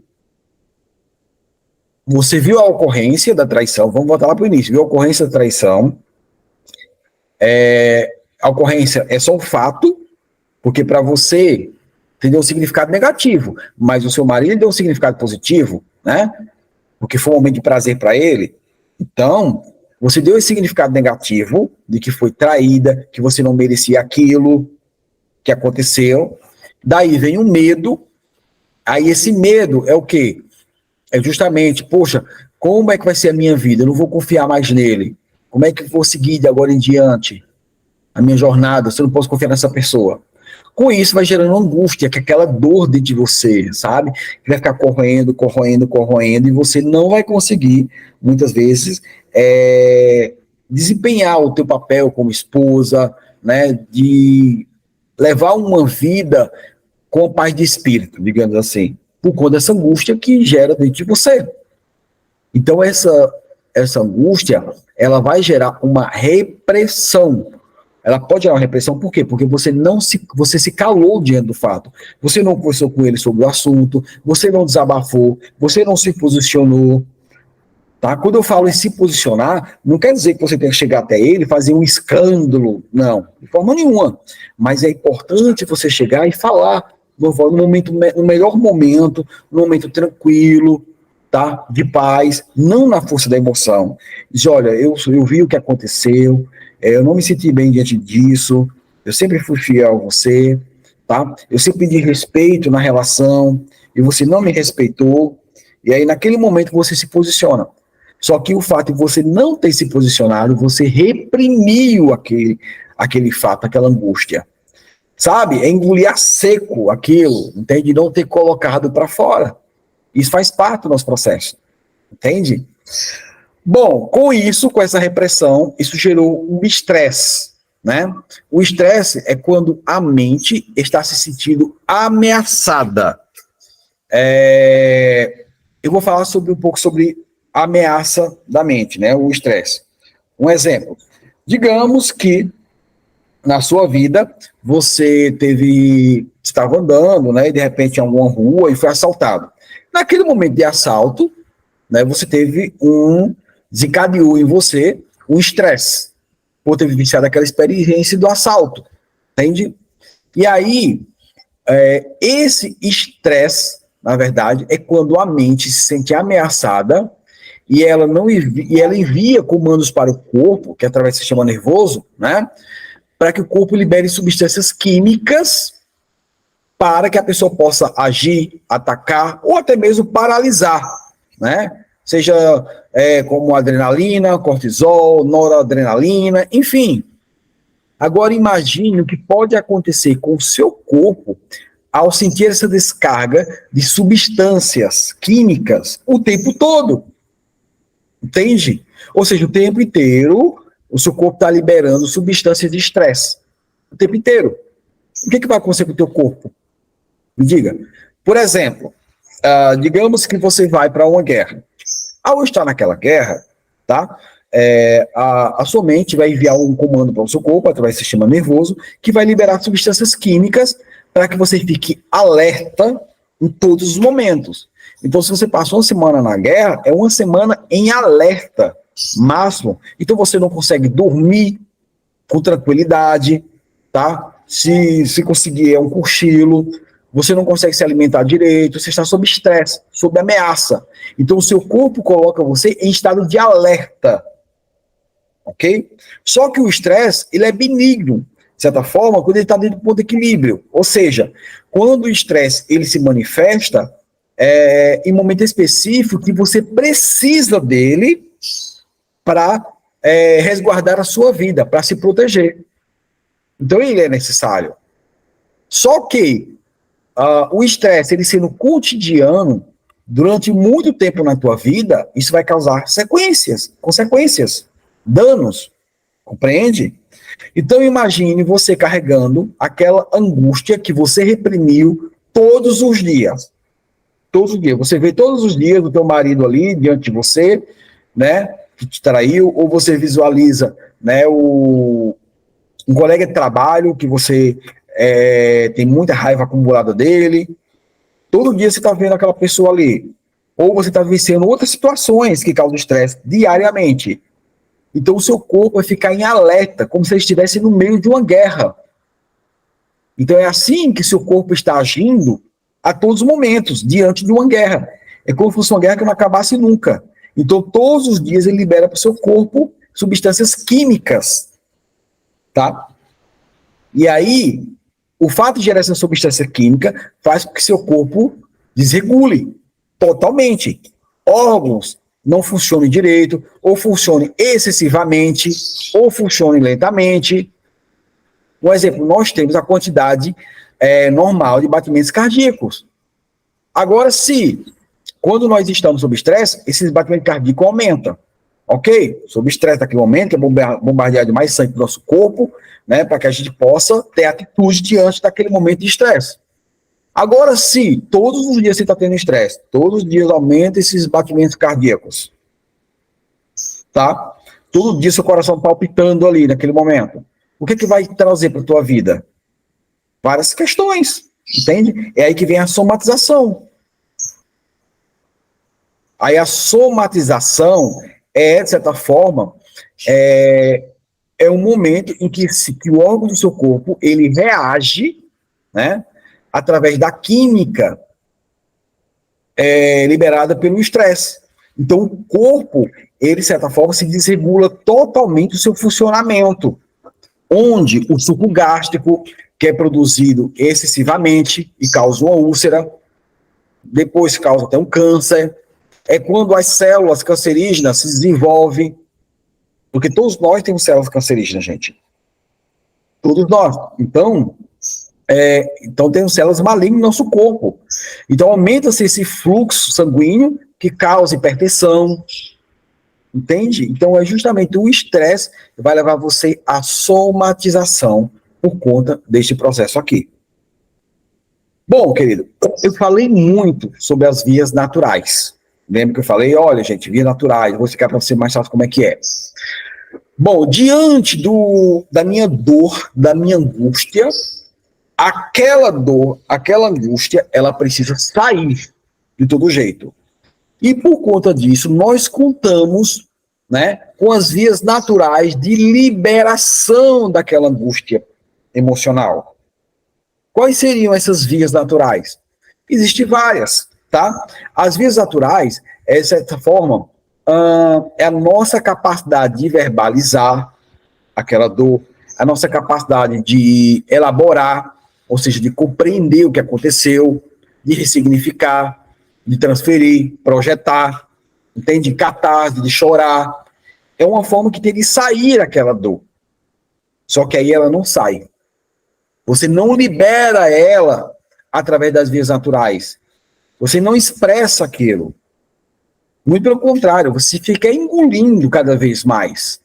Você viu a ocorrência da traição, vamos voltar lá para o início, viu a ocorrência da traição, a ocorrência é só um fato, porque para você deu um significado negativo, mas o seu marido deu um significado positivo, né? Porque foi um momento de prazer para ele. Então, você deu esse significado negativo de que foi traída, que você não merecia aquilo que aconteceu. Daí vem o medo. Aí esse medo é o quê? É justamente, poxa, como é que vai ser a minha vida? Eu não vou confiar mais nele. Como é que eu vou seguir de agora em diante a minha jornada se eu não posso confiar nessa pessoa? Com isso vai gerando angústia, que é aquela dor dentro de você, sabe? Que vai ficar corroendo, corroendo, corroendo, e você não vai conseguir, muitas vezes, desempenhar o teu papel como esposa, né? De levar uma vida com paz de espírito, digamos assim, por conta dessa angústia que gera dentro de você. Então, essa angústia, ela vai gerar uma repressão. Ela pode gerar uma repressão, por quê? Porque você se calou diante do fato. Você não conversou com ele sobre o assunto, você não desabafou, você não se posicionou. Tá? Quando eu falo em se posicionar, não quer dizer que você tem que chegar até ele e fazer um escândalo. Não, de forma nenhuma. Mas é importante você chegar e falar no melhor momento, no momento tranquilo, tá? De paz, não na força da emoção. Diz, olha, eu vi o que aconteceu, eu não me senti bem diante disso, eu sempre fui fiel a você, tá? Eu sempre pedi respeito na relação, e você não me respeitou, e aí naquele momento você se posiciona. Só que o fato de você não ter se posicionado, você reprimiu aquele fato, aquela angústia. Sabe? É engolir a seco aquilo, entende? Não ter colocado para fora. Isso faz parte do nosso processo, entende? Bom, com isso, com essa repressão, isso gerou um estresse, né? O estresse é quando a mente está se sentindo ameaçada. Eu vou falar um pouco sobre a ameaça da mente, né? O estresse. Um exemplo. Digamos que na sua vida você estava andando, né? E de repente em alguma rua e foi assaltado. Naquele momento de assalto, né? Você desencadeou em você um estresse por ter vivenciado aquela experiência do assalto, entende? E aí, esse estresse, na verdade, é quando a mente se sente ameaçada e ela envia comandos para o corpo, que através do sistema nervoso, né? Para que o corpo libere substâncias químicas para que a pessoa possa agir, atacar ou até mesmo paralisar, né? Seja como adrenalina, cortisol, noradrenalina, enfim. Agora imagine o que pode acontecer com o seu corpo ao sentir essa descarga de substâncias químicas o tempo todo. Entende? Ou seja, o tempo inteiro o seu corpo está liberando substâncias de estresse. O tempo inteiro. O que vai acontecer com o teu corpo? Me diga. Por exemplo, digamos que você vai para uma guerra. Ao estar naquela guerra, tá? A sua mente vai enviar um comando para o seu corpo, através do sistema nervoso, que vai liberar substâncias químicas para que você fique alerta em todos os momentos. Então, se você passa uma semana na guerra, é uma semana em alerta máximo. Então, você não consegue dormir com tranquilidade, tá? Se conseguir, é um cochilo. você não consegue se alimentar direito, você está sob estresse, sob ameaça. Então, o seu corpo coloca você em estado de alerta, ok? Só que o estresse, ele é benigno, de certa forma, quando ele está dentro do ponto de equilíbrio. Ou seja, quando o estresse ele se manifesta em momento específico que você precisa dele para resguardar a sua vida, para se proteger. Então, ele é necessário. Só que o estresse, ele sendo cotidiano, durante muito tempo na tua vida, isso vai causar consequências, danos, compreende? Então, imagine você carregando aquela angústia que você reprimiu todos os dias. Todos os dias. Você vê todos os dias o teu marido ali diante de você, né, que te traiu, ou você visualiza, né, um colega de trabalho que você tem muita raiva acumulada dele. Todo dia você está vendo aquela pessoa ali. Ou você está vivenciando outras situações que causam estresse diariamente. Então o seu corpo vai ficar em alerta, como se ele estivesse no meio de uma guerra. Então é assim que seu corpo está agindo a todos os momentos, diante de uma guerra. É como se fosse uma guerra que não acabasse nunca. Então todos os dias ele libera para o seu corpo substâncias químicas. Tá? E aí, o fato de gerar essa substância química faz com que seu corpo desregule totalmente. Órgãos não funcionem direito, ou funcionem excessivamente, ou funcionem lentamente. Um exemplo, nós temos a quantidade normal de batimentos cardíacos. Agora, quando nós estamos sob estresse, esses batimentos cardíacos aumentam. Ok? Sob estresse naquele momento, que é bombardeado mais sangue para o nosso corpo, né, para que a gente possa ter atitude diante daquele momento de estresse. Agora, se todos os dias você está tendo estresse, todos os dias aumenta esses batimentos cardíacos, tá? Todo dia seu coração palpitando ali naquele momento. O que vai trazer para a tua vida? Várias questões, entende? É aí que vem a somatização. Aí a somatização de certa forma, um momento em que o órgão do seu corpo, ele reage, né, através da química liberada pelo estresse. Então, o corpo, ele, de certa forma, se desregula totalmente o seu funcionamento, onde o suco gástrico, que é produzido excessivamente e causa uma úlcera, depois causa até um câncer, é quando as células cancerígenas se desenvolvem, porque todos nós temos células cancerígenas, gente. Todos nós. Então temos células malignas no nosso corpo. Então, aumenta-se esse fluxo sanguíneo que causa hipertensão, entende? Então, é justamente o estresse que vai levar você à somatização por conta deste processo aqui. Bom, querido, eu falei muito sobre as vias naturais. Lembra que eu falei, olha, gente, vias naturais, vou explicar para você mais fácil como é que é. Bom, diante da minha dor, da minha angústia, aquela dor, aquela angústia, ela precisa sair de todo jeito. E por conta disso, nós contamos, né, com as vias naturais de liberação daquela angústia emocional. Quais seriam essas vias naturais? Existem várias, tá? As vias naturais, de certa forma, é a nossa capacidade de verbalizar aquela dor, a nossa capacidade de elaborar, ou seja, de compreender o que aconteceu, de ressignificar, de transferir, projetar, entende? De catarse, de chorar. É uma forma que tem de sair aquela dor. Só que aí ela não sai. Você não libera ela através das vias naturais. Você não expressa aquilo. Muito pelo contrário, você fica engolindo cada vez mais.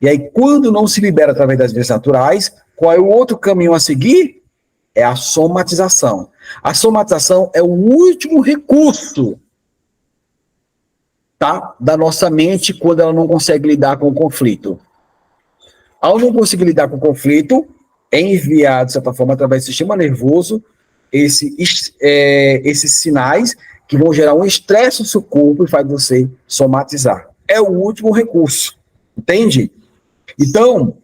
E aí, quando não se libera através das vias naturais, qual é o outro caminho a seguir? É a somatização. A somatização é o último recurso, tá, da nossa mente quando ela não consegue lidar com o conflito. Ao não conseguir lidar com o conflito, é enviado, de certa forma, através do sistema nervoso, esses sinais que vão gerar um estresse no seu corpo e faz você somatizar. É o último recurso, entende? Então,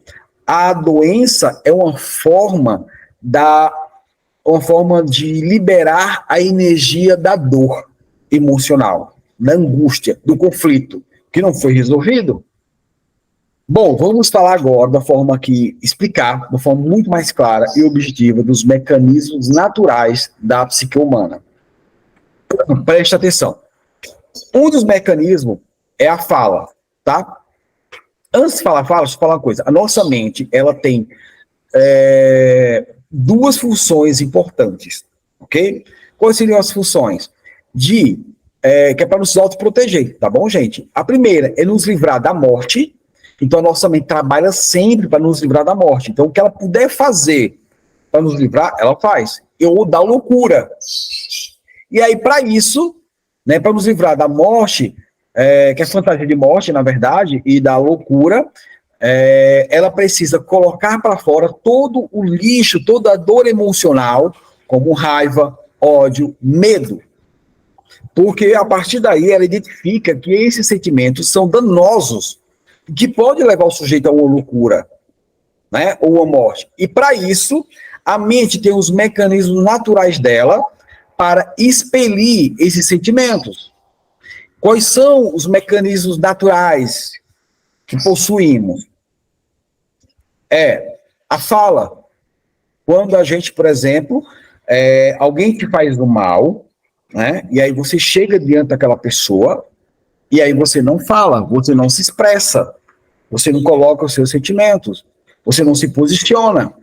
a doença é uma forma da uma forma de liberar a energia da dor emocional, da angústia, do conflito, que não foi resolvido. Bom, vamos falar agora da forma que explicar, de uma forma muito mais clara e objetiva, dos mecanismos naturais da psique humana. Preste atenção. Um dos mecanismos é a fala, tá? Antes de falar fala, deixa eu falar uma coisa. A nossa mente, ela tem duas funções importantes, ok? Quais seriam as funções? Que é para nos autoproteger, tá bom, gente? A primeira é nos livrar da morte. Então, a nossa mente trabalha sempre para nos livrar da morte. Então, o que ela puder fazer para nos livrar, ela faz. Ou da loucura. E aí, para isso, né, para nos livrar da morte, que é fantasia de morte, na verdade, e da loucura, ela precisa colocar para fora todo o lixo, toda a dor emocional, como raiva, ódio, medo. Porque, a partir daí, ela identifica que esses sentimentos são danosos, que pode levar o sujeito a uma loucura, né, ou a morte. E para isso, a mente tem os mecanismos naturais dela para expelir esses sentimentos. Quais são os mecanismos naturais que possuímos? A fala. Quando a gente, por exemplo, alguém te faz o mal, né, e aí você chega diante daquela pessoa, e aí você não fala, você não se expressa, você não coloca os seus sentimentos, você não se posiciona,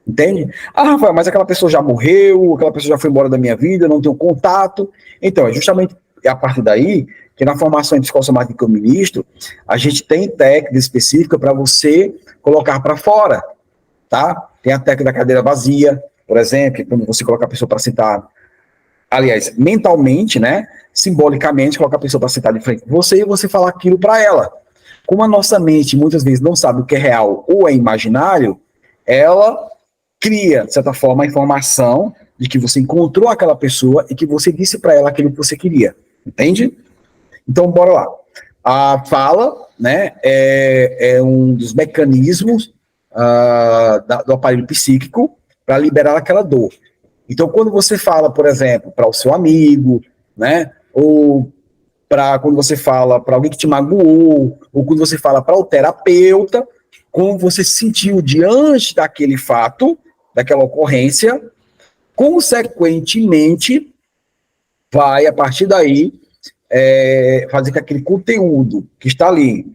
entende? Ah, Rafael, mas aquela pessoa já morreu, aquela pessoa já foi embora da minha vida, eu não tenho contato. Então, é justamente a partir daí que na formação em psicossomática que eu ministro, a gente tem técnica específica para você colocar para fora, tá? Tem a técnica da cadeira vazia, por exemplo, quando você coloca a pessoa para sentar, aliás, mentalmente, né, simbolicamente, coloca a pessoa para sentar de frente com você e você falar aquilo para ela. Como a nossa mente muitas vezes não sabe o que é real ou é imaginário, ela cria, de certa forma, a informação de que você encontrou aquela pessoa e que você disse para ela aquilo que você queria. Entende? Então, bora lá. A fala, né, é um dos mecanismos do aparelho psíquico para liberar aquela dor. Então, quando você fala, por exemplo, para o seu amigo, né, ou quando você fala para alguém que te magoou, ou quando você fala para o terapeuta, como você se sentiu diante daquele fato, daquela ocorrência, consequentemente, vai, a partir daí, fazer que aquele conteúdo que está ali,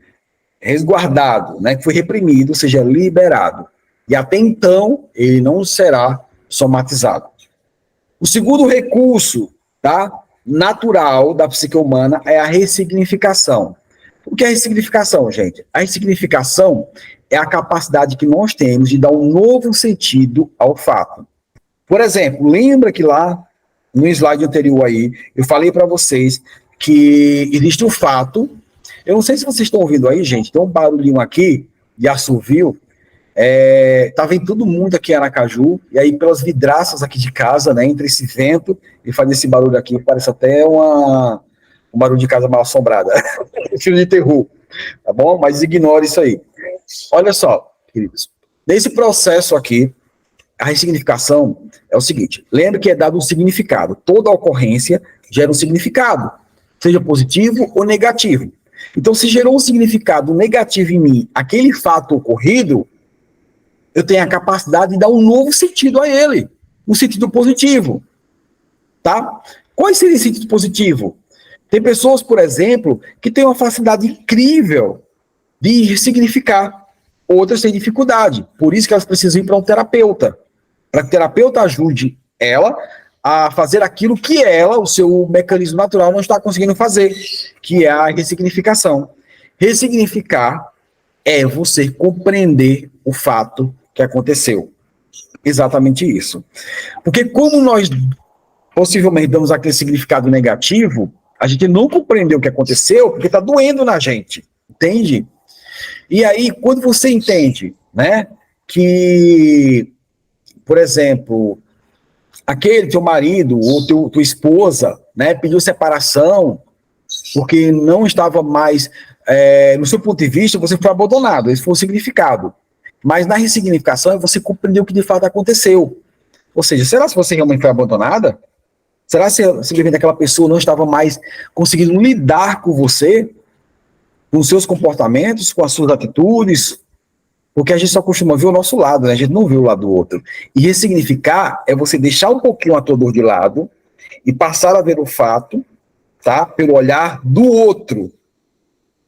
resguardado, né, que foi reprimido, seja liberado. E até então, ele não será somatizado. O segundo recurso, tá, natural da psique humana é a ressignificação. O que é a ressignificação, gente? A ressignificação é a capacidade que nós temos de dar um novo sentido ao fato. Por exemplo, lembra que lá no slide anterior aí, eu falei para vocês que existe um fato, eu não sei se vocês estão ouvindo aí, gente, tem um barulhinho aqui de assovio, tá vendo todo mundo aqui em Aracaju, e aí pelas vidraças aqui de casa, né, entre esse vento e faz esse barulho aqui, parece até um barulho de casa mal assombrada, filme de terror, tá bom? Mas ignore isso aí. Olha só, queridos, nesse processo aqui, a ressignificação é o seguinte, lembre que é dado um significado, toda ocorrência gera um significado, seja positivo ou negativo. Então, se gerou um significado negativo em mim, aquele fato ocorrido, eu tenho a capacidade de dar um novo sentido a ele, um sentido positivo, tá? Qual seria esse sentido positivo? Tem pessoas, por exemplo, que têm uma facilidade incrível de ressignificar, outras têm dificuldade, por isso que elas precisam ir para um terapeuta, para que o terapeuta ajude ela a fazer aquilo que ela, o seu mecanismo natural, não está conseguindo fazer, que é a ressignificação. Ressignificar é você compreender o fato que aconteceu. Exatamente isso. Porque como nós possivelmente damos aquele significado negativo, a gente não compreendeu o que aconteceu porque está doendo na gente, entende? E aí, quando você entende, né, que, por exemplo, aquele teu marido ou tua esposa, né, pediu separação porque não estava mais, no seu ponto de vista, você foi abandonado, esse foi o significado. Mas na ressignificação, você compreendeu o que de fato aconteceu. Ou seja, será se você realmente foi abandonada? Será se simplesmente aquela pessoa não estava mais conseguindo lidar com você, com os seus comportamentos, com as suas atitudes? Porque a gente só costuma ver o nosso lado, né? A gente não vê o lado do outro. E ressignificar é você deixar um pouquinho a tua dor de lado e passar a ver o fato, tá? Pelo olhar do outro.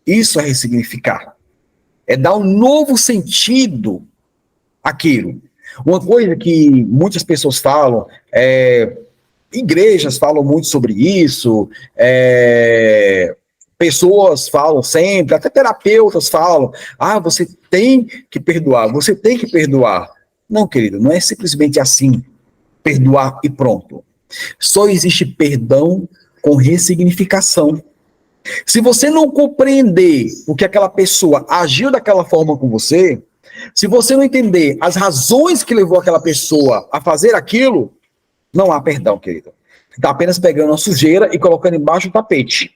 Isso é ressignificar. É dar um novo sentido àquilo. Uma coisa que muitas pessoas falam, igrejas falam muito sobre isso, pessoas falam sempre, até terapeutas falam, você tem que perdoar, você tem que perdoar. Não, querido, não é simplesmente assim, perdoar e pronto. Só existe perdão com ressignificação. Se você não compreender o que aquela pessoa agiu daquela forma com você, se você não entender as razões que levou aquela pessoa a fazer aquilo, não há perdão, querido. Está apenas pegando a sujeira e colocando embaixo do tapete.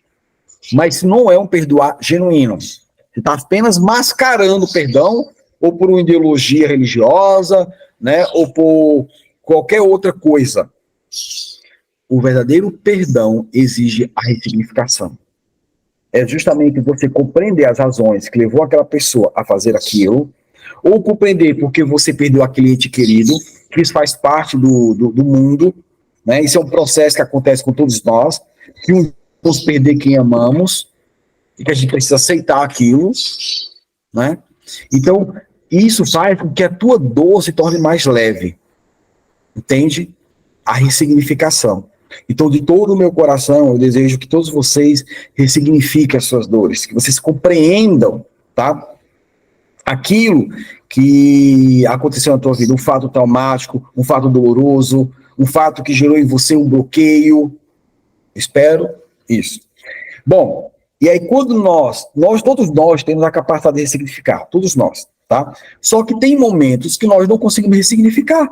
Mas não é um perdoar genuíno. Você está apenas mascarando o perdão, ou por uma ideologia religiosa, né, ou por qualquer outra coisa. O verdadeiro perdão exige a ressignificação. É justamente você compreender as razões que levou aquela pessoa a fazer aquilo, ou compreender porque você perdeu aquele ente querido, que isso faz parte do mundo, né? Isso é um processo que acontece com todos nós, que vamos perder quem amamos, e que a gente precisa aceitar aquilo, né? Então, isso faz com que a tua dor se torne mais leve, entende? A ressignificação. Então, de todo o meu coração, eu desejo que todos vocês ressignifiquem as suas dores, que vocês compreendam, tá? Aquilo que aconteceu na tua vida, um fato traumático, um fato doloroso, um fato que gerou em você um bloqueio. Espero isso. Bom, e aí quando todos nós temos a capacidade de ressignificar, todos nós, tá? Só que tem momentos que nós não conseguimos ressignificar.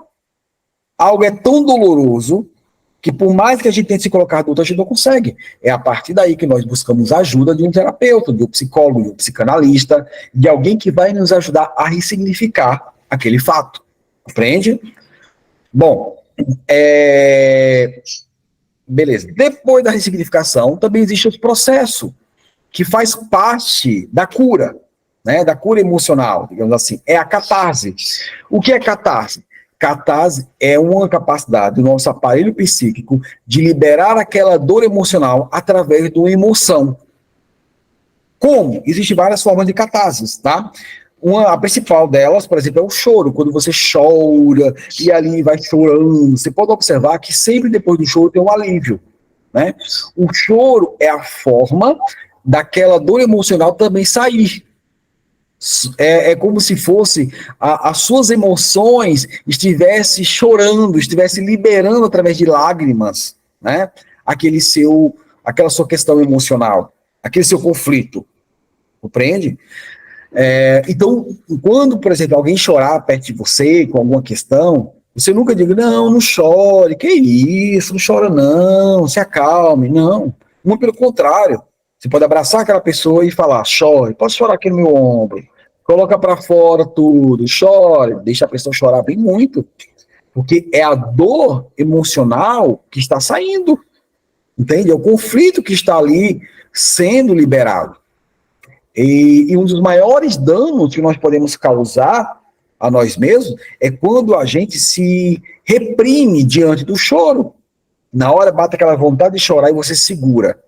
Algo é tão doloroso que por mais que a gente tente se colocar do outro, a gente não consegue. É a partir daí que nós buscamos a ajuda de um terapeuta, de um psicólogo, de um psicanalista, de alguém que vai nos ajudar a ressignificar aquele fato. Compreende? Bom, beleza. Depois da ressignificação, também existe o processo, que faz parte da cura, né? Da cura emocional, digamos assim. É a catarse. O que é catarse? Catarse é uma capacidade do nosso aparelho psíquico de liberar aquela dor emocional através de uma emoção. Como? Existem várias formas de catarse, tá? A principal delas, por exemplo, é o choro. Quando você chora e ali vai chorando, você pode observar que sempre depois do choro tem um alívio, né? O choro é a forma daquela dor emocional também sair. É como se fosse as suas emoções estivesse chorando, estivesse liberando através de lágrimas, né? Aquela sua questão emocional, aquele seu conflito, compreende? Então, quando, por exemplo, alguém chorar perto de você com alguma questão, você nunca diga, não chore, que isso, não chora não, se acalme, não. Muito pelo contrário, você pode abraçar aquela pessoa e falar, chore, pode chorar aqui no meu ombro, coloca para fora tudo, chore, deixa a pessoa chorar bem muito, porque é a dor emocional que está saindo, entende? É o conflito que está ali sendo liberado. E um dos maiores danos que nós podemos causar a nós mesmos é quando a gente se reprime diante do choro. Na hora bate aquela vontade de chorar e você segura.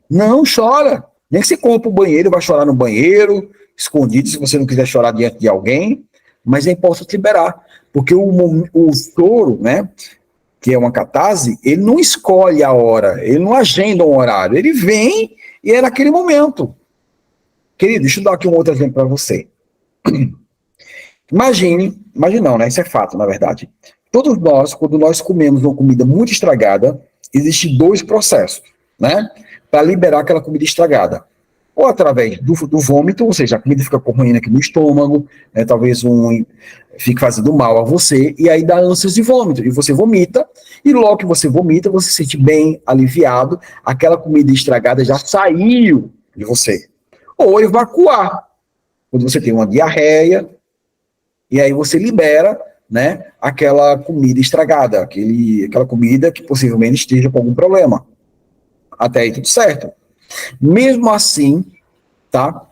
Não chora. Nem que você corra para o banheiro, vai chorar no banheiro, escondido, se você não quiser chorar diante de alguém, mas é importante liberar. Porque o choro, né, que é uma catarse, ele não escolhe a hora, ele não agenda um horário, ele vem e é naquele momento. Querido, deixa eu dar aqui um outro exemplo para você. Imagine não, né? Isso é fato, na verdade. Todos nós, quando nós comemos uma comida muito estragada, existem dois processos, né? Para liberar aquela comida estragada. Ou através do vômito, ou seja, a comida fica corroendo aqui no estômago, né? Talvez fique fazendo mal a você, e aí dá ânsias de vômito, e você vomita, e logo que você vomita, você se sente bem, aliviado, aquela comida estragada já saiu de você. Ou evacuar, quando você tem uma diarreia, e aí você libera né, aquela comida estragada, aquela comida que possivelmente esteja com algum problema. Até aí tudo certo. Mesmo assim, tá?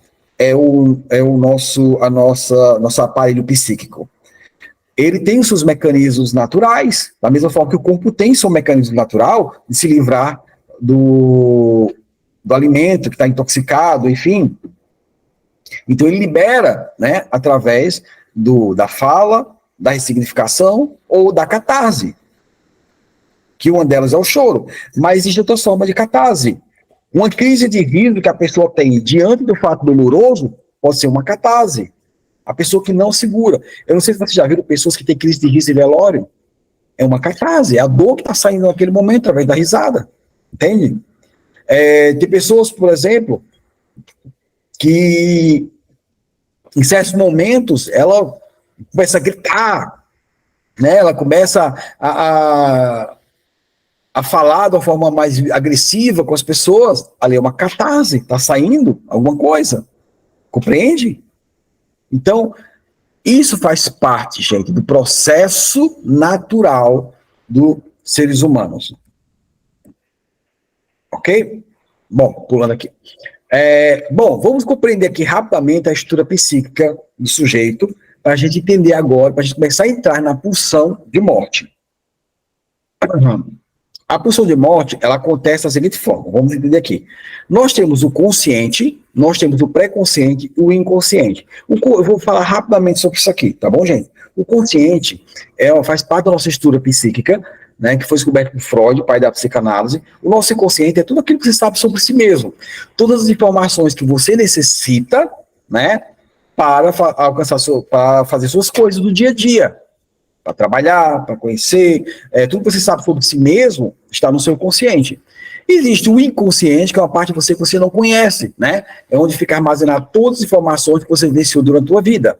Nosso aparelho psíquico. Ele tem os seus mecanismos naturais, da mesma forma que o corpo tem seu mecanismo natural de se livrar do alimento que está intoxicado, enfim. Então ele libera, né, através da fala, da ressignificação ou da catarse, que uma delas é o choro. Mas existe outra forma de catarse. Uma crise de riso que a pessoa tem diante do fato doloroso pode ser uma catarse. A pessoa que não segura. Eu não sei se vocês já viram pessoas que têm crise de riso e velório. É uma catarse, é a dor que está saindo naquele momento através da risada. Entende? Tem pessoas, por exemplo, que em certos momentos ela começa a gritar, né? Ela começa a falar de uma forma mais agressiva com as pessoas. Ali é uma catarse, está saindo alguma coisa. Compreende? Então, isso faz parte, gente, do processo natural dos seres humanos. Ok? Bom, pulando aqui. Bom, vamos compreender aqui rapidamente a estrutura psíquica do sujeito, para a gente entender agora, para a gente começar a entrar na pulsão de morte. A pulsão de morte, ela acontece da seguinte forma, vamos entender aqui. Nós temos o consciente, nós temos o pré-consciente e o inconsciente. Eu vou falar rapidamente sobre isso aqui, tá bom, gente? O consciente faz parte da nossa estrutura psíquica, né, que foi descoberto por Freud, pai da psicanálise. O nosso inconsciente é tudo aquilo que você sabe sobre si mesmo. Todas as informações que você necessita, né, para para fazer suas coisas do dia a dia. Para trabalhar, para conhecer, tudo que você sabe sobre si mesmo está no seu consciente. Existe o inconsciente, que é uma parte de você que você não conhece, né? É onde fica armazenado todas as informações que você vivenciou durante a sua vida.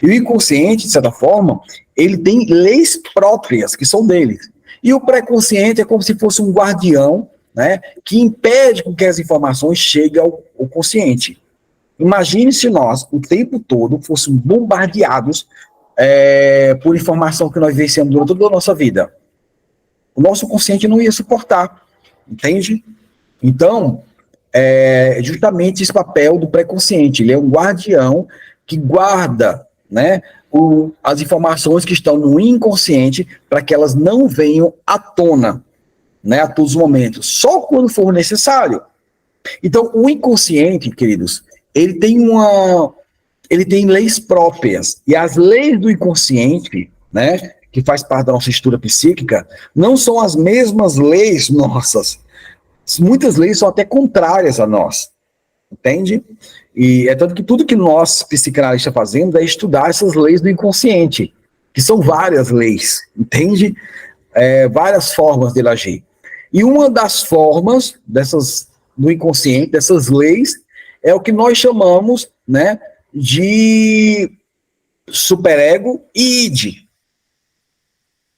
E o inconsciente, de certa forma, ele tem leis próprias, que são dele. E o pré-consciente é como se fosse um guardião, né? Que impede que as informações cheguem ao consciente. Imagine se nós, o tempo todo, fôssemos bombardeados por informação que nós vivenciamos durante toda a nossa vida. O nosso consciente não ia suportar, entende? Então, justamente esse papel do pré-consciente, ele é um guardião que guarda, né, as informações que estão no inconsciente para que elas não venham à tona, né, a todos os momentos, só quando for necessário. Então, o inconsciente, queridos, ele tem leis próprias, e as leis do inconsciente, né, que faz parte da nossa estrutura psíquica, não são as mesmas leis nossas. Muitas leis são até contrárias a nós, entende? E é tanto que tudo que nós, psicanalistas, fazemos é estudar essas leis do inconsciente, que são várias leis, entende? Várias formas dele agir. E uma das formas do inconsciente, dessas leis, é o que nós chamamos, né, de superego e id.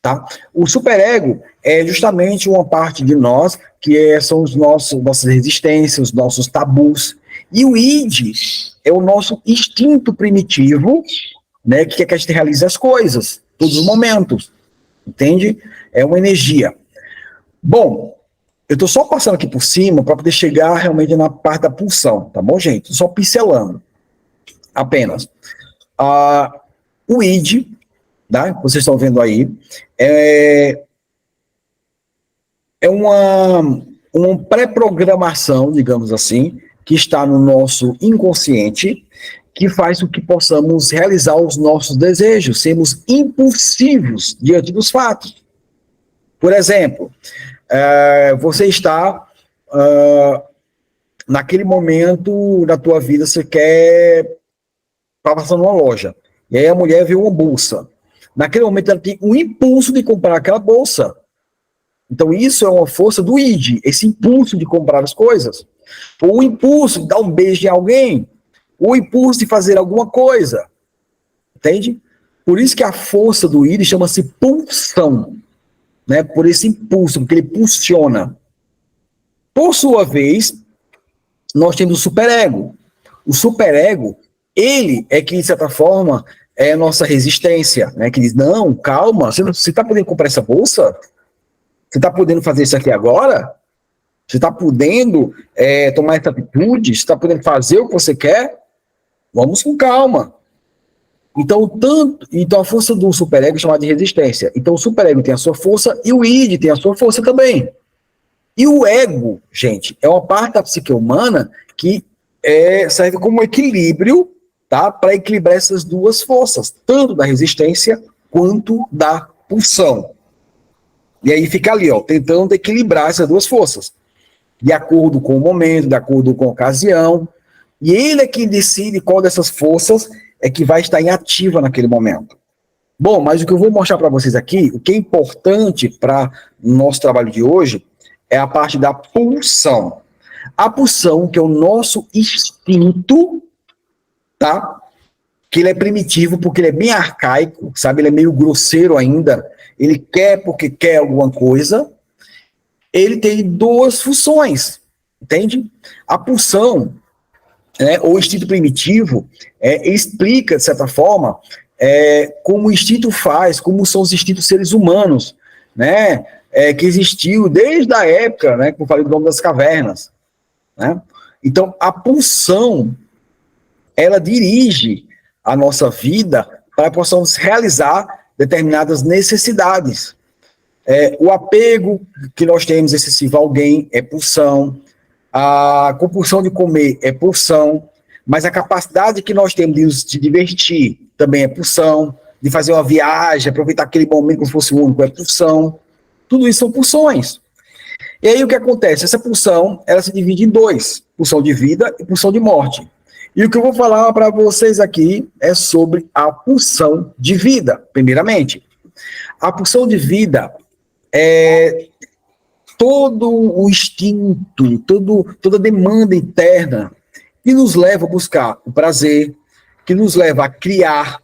Tá? O superego é justamente uma parte de nós que são nossas resistências, os nossos tabus. E o id é o nosso instinto primitivo, né, que quer que a gente realize as coisas, todos os momentos. Entende? É uma energia. Bom, eu estou só passando aqui por cima para poder chegar realmente na parte da pulsão, tá bom, gente? Só pincelando. Apenas. O id, tá? Vocês estão vendo aí, é uma pré-programação, digamos assim, que está no nosso inconsciente, que faz com que possamos realizar os nossos desejos, sermos impulsivos diante dos fatos. Por exemplo, você está naquele momento da tua vida, você quer passar numa loja, e aí a mulher vê uma bolsa. Naquele momento ela tem um impulso de comprar aquela bolsa. Então isso é uma força do id, esse impulso de comprar as coisas. O impulso de dar um beijo em alguém, o impulso de fazer alguma coisa. Entende? Por isso que a força do id chama-se pulsão, né? Por esse impulso, porque ele pulsiona. Por sua vez, nós temos o superego. O superego, ele é que, de certa forma, é a nossa resistência, né? Que diz, não, calma, você está podendo comprar essa bolsa? Você está podendo fazer isso aqui agora? Você está podendo tomar essa atitude? Você está podendo fazer o que você quer? Vamos com calma. Então a força do superego é chamada de resistência. Então o superego tem a sua força e o id tem a sua força também. E o ego, gente, é uma parte da psique humana que serve como equilíbrio, tá? Para equilibrar essas duas forças, tanto da resistência quanto da pulsão. E aí fica ali, ó, tentando equilibrar essas duas forças, de acordo com o momento, de acordo com a ocasião. E ele é quem decide qual dessas forças é que vai estar em ativa naquele momento. Bom, mas o que eu vou mostrar para vocês aqui, o que é importante para o nosso trabalho de hoje, é a parte da pulsão. A pulsão, que é o nosso instinto, tá? Que ele é primitivo, porque ele é bem arcaico, sabe? Ele é meio grosseiro ainda. Ele quer porque quer alguma coisa. Ele tem duas funções, entende? A pulsão, ou instinto primitivo, explica, de certa forma, como o instinto faz, como são os instintos seres humanos, né? Que existiu desde a época, né? Como eu falei do nome das cavernas, né? Então, a pulsão, ela dirige a nossa vida para que possamos realizar determinadas necessidades. O apego que nós temos excessivo a alguém é pulsão, a compulsão de comer é pulsão, mas a capacidade que nós temos de nos divertir também é pulsão, de fazer uma viagem, aproveitar aquele momento como se fosse único, é pulsão. Tudo isso são pulsões. E aí o que acontece? Essa pulsão, ela se divide em dois, pulsão de vida e pulsão de morte. E o que eu vou falar para vocês aqui é sobre a pulsão de vida, primeiramente. A pulsão de vida é todo o instinto, toda a demanda interna que nos leva a buscar o prazer, que nos leva a criar,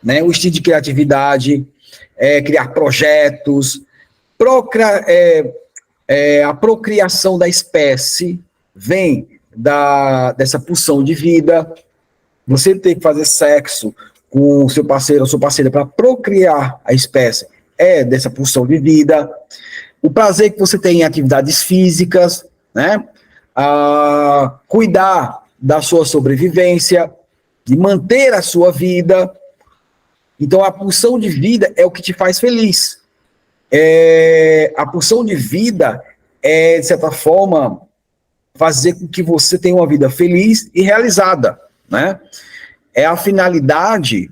né, o instinto de criatividade, criar projetos, a procriação da espécie vem dessa pulsão de vida. Você tem que fazer sexo com o seu parceiro ou sua parceira para procriar a espécie, dessa pulsão de vida. O prazer que você tem em atividades físicas, né? Cuidar da sua sobrevivência, de manter a sua vida. Então, a pulsão de vida é o que te faz feliz. A pulsão de vida de certa forma, fazer com que você tenha uma vida feliz e realizada, né? É a finalidade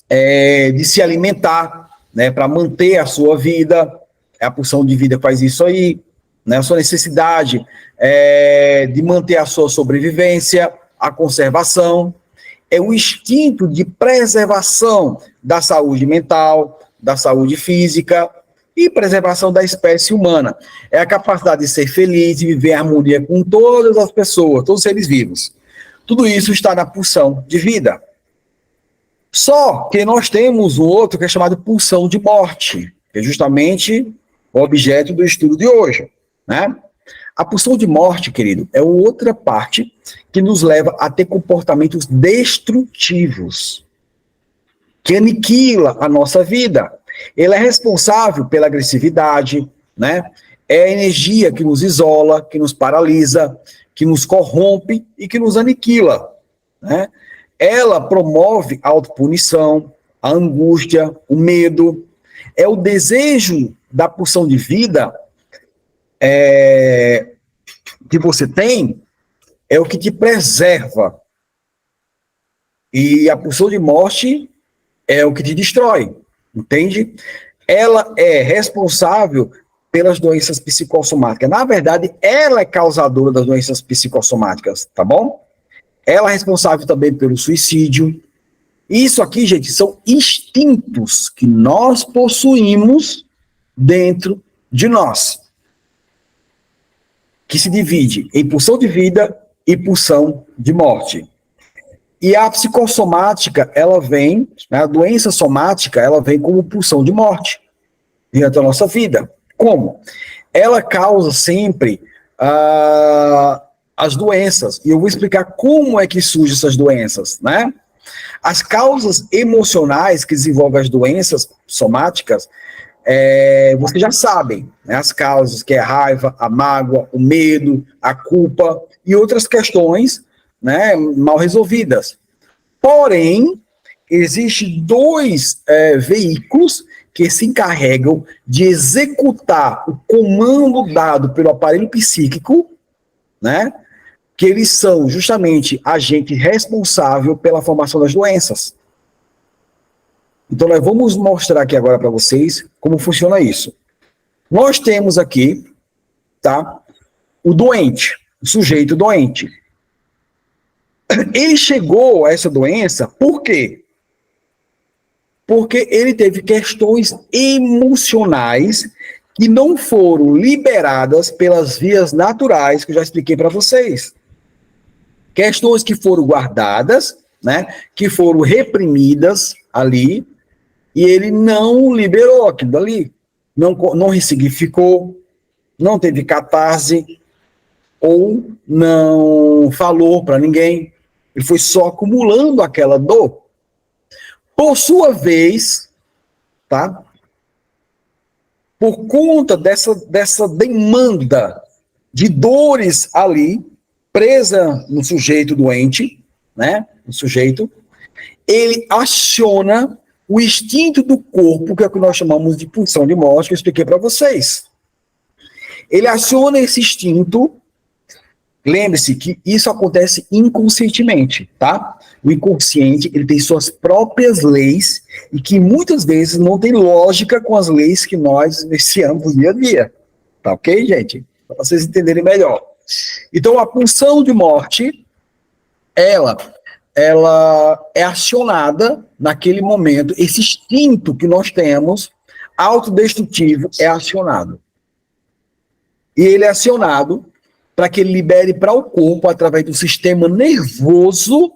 de se alimentar, né? Para manter a sua vida. A pulsão de vida faz isso aí, né? A sua necessidade de manter a sua sobrevivência, a conservação, é o instinto de preservação da saúde mental, da saúde física e preservação da espécie humana. É a capacidade de ser feliz, de viver em harmonia com todas as pessoas, todos os seres vivos. Tudo isso está na pulsão de vida. Só que nós temos um outro que é chamado pulsão de morte, que é justamente o objeto do estudo de hoje, né? A pulsão de morte, querido, é outra parte que nos leva a ter comportamentos destrutivos, que aniquila a nossa vida. Ele é responsável pela agressividade, né? É a energia que nos isola, que nos paralisa, que nos corrompe e que nos aniquila, né? Ela promove a autopunição, a angústia, o medo. É o desejo da pulsão de vida que você tem, é o que te preserva. E a pulsão de morte é o que te destrói, entende? Ela é responsável pelas doenças psicossomáticas. Na verdade, ela é causadora das doenças psicossomáticas, tá bom? Ela é responsável também pelo suicídio. Isso aqui, gente, são instintos que nós possuímos dentro de nós, que se divide em pulsão de vida e pulsão de morte. E a psicossomática, ela vem, né, a doença somática, ela vem como pulsão de morte dentro da nossa vida. Como? Ela causa sempre as doenças. E eu vou explicar como é que surgem essas doenças, né? As causas emocionais que desenvolvem as doenças somáticas, vocês já sabem, né? As causas que é a raiva, a mágoa, o medo, a culpa e outras questões, né, mal resolvidas. Porém, existem dois veículos que se encarregam de executar o comando dado pelo aparelho psíquico, né? Que eles são justamente agente responsável pela formação das doenças. Então, nós vamos mostrar aqui agora para vocês como funciona isso. Nós temos aqui, tá, o doente, o sujeito doente. Ele chegou a essa doença por quê? Porque ele teve questões emocionais que não foram liberadas pelas vias naturais que eu já expliquei para vocês. Questões que foram guardadas, né, que foram reprimidas ali, e ele não liberou aquilo dali, não ressignificou, não teve catarse, ou não falou para ninguém, ele foi só acumulando aquela dor. Por sua vez, tá? Por conta dessa demanda de dores ali, presa no sujeito doente, né? No sujeito, ele aciona o instinto do corpo, que é o que nós chamamos de pulsão de morte, que eu expliquei para vocês. Ele aciona esse instinto. Lembre-se que isso acontece inconscientemente, tá? O inconsciente, ele tem suas próprias leis e que muitas vezes não tem lógica com as leis que nós vivenciamos no dia a dia. Tá ok, gente? Para vocês entenderem melhor. Então, a pulsão de morte, ela é acionada naquele momento. Esse instinto que nós temos, autodestrutivo, é acionado. E ele é acionado para que ele libere para o corpo, através do sistema nervoso,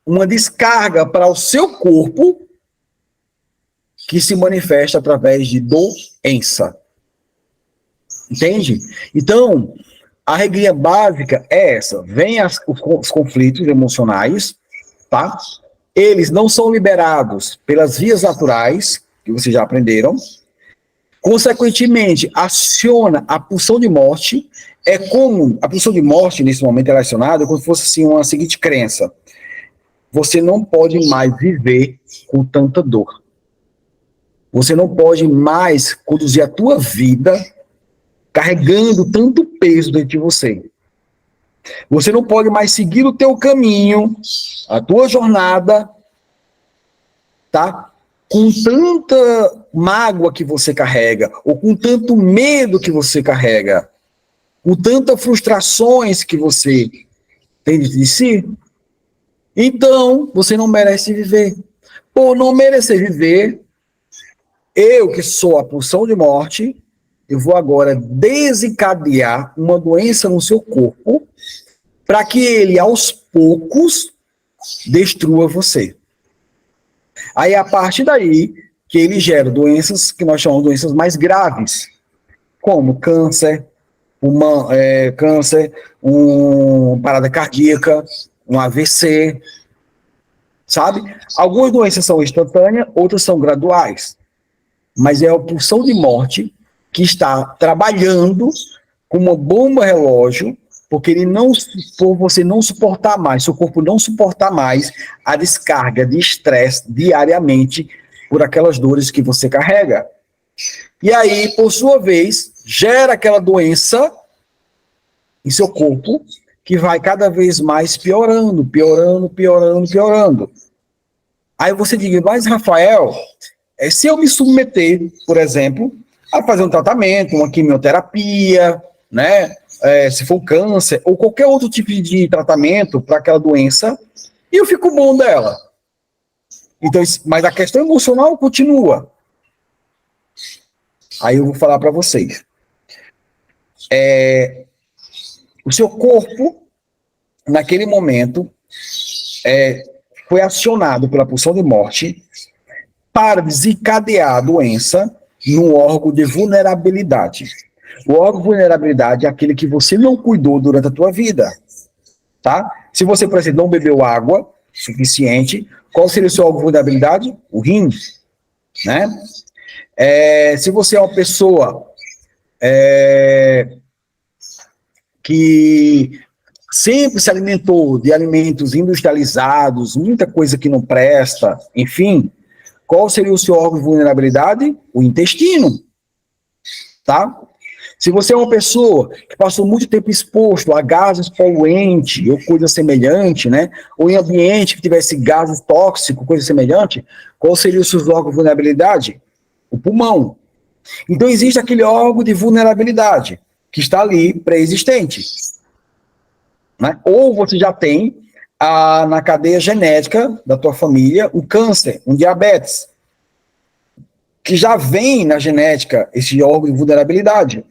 uma descarga para o seu corpo, que se manifesta através de doença. Entende? Então, a regrinha básica é essa. Vem os conflitos emocionais, tá? Eles não são liberados pelas vias naturais, que vocês já aprenderam. Consequentemente, aciona a pulsão de morte. É como a pulsão de morte, nesse momento, é relacionada como se fosse assim, uma seguinte crença: você não pode mais viver com tanta dor. Você não pode mais conduzir a tua vida carregando tanto peso dentro de você. Você não pode mais seguir o teu caminho, a tua jornada, tá? Com tanta mágoa que você carrega, ou com tanto medo que você carrega, com tantas frustrações que você tem de si, então você não merece viver. Por não merecer viver, eu que sou a pulsão de morte, eu vou agora desencadear uma doença no seu corpo, para que ele, aos poucos, destrua você. Aí, a partir daí, que ele gera doenças que nós chamamos de doenças mais graves, como câncer, uma parada cardíaca, um AVC, sabe? Algumas doenças são instantâneas, outras são graduais. Mas é a pulsão de morte que está trabalhando com uma bomba relógio, porque por você não suportar mais, seu corpo não suportar mais a descarga de estresse diariamente por aquelas dores que você carrega. E aí, por sua vez, gera aquela doença em seu corpo que vai cada vez mais piorando. Aí você diz, mas Rafael, se eu me submeter, por exemplo, a fazer um tratamento, uma quimioterapia, né? Se for câncer, ou qualquer outro tipo de tratamento para aquela doença, e eu fico bom dela. Então, mas a questão emocional continua. Aí eu vou falar para vocês. O seu corpo, naquele momento, foi acionado pela pulsão de morte para desencadear a doença no órgão de vulnerabilidade. O órgão de vulnerabilidade é aquele que você não cuidou durante a tua vida. tá? Se você, por exemplo, não bebeu água suficiente, qual seria o seu órgão de vulnerabilidade? O rim, né? Se você é uma pessoa que sempre se alimentou de alimentos industrializados, muita coisa que não presta, enfim, qual seria o seu órgão de vulnerabilidade? O intestino, tá? Se você é uma pessoa que passou muito tempo exposto a gases poluentes ou coisa semelhante, né? Ou em ambiente que tivesse gases tóxicos, coisa semelhante, qual seria o seu órgão de vulnerabilidade? O pulmão. Então existe aquele órgão de vulnerabilidade que está ali pré-existente, né? Ou você já tem na cadeia genética da tua família um câncer, um diabetes, que já vem na genética esse órgão de vulnerabilidade.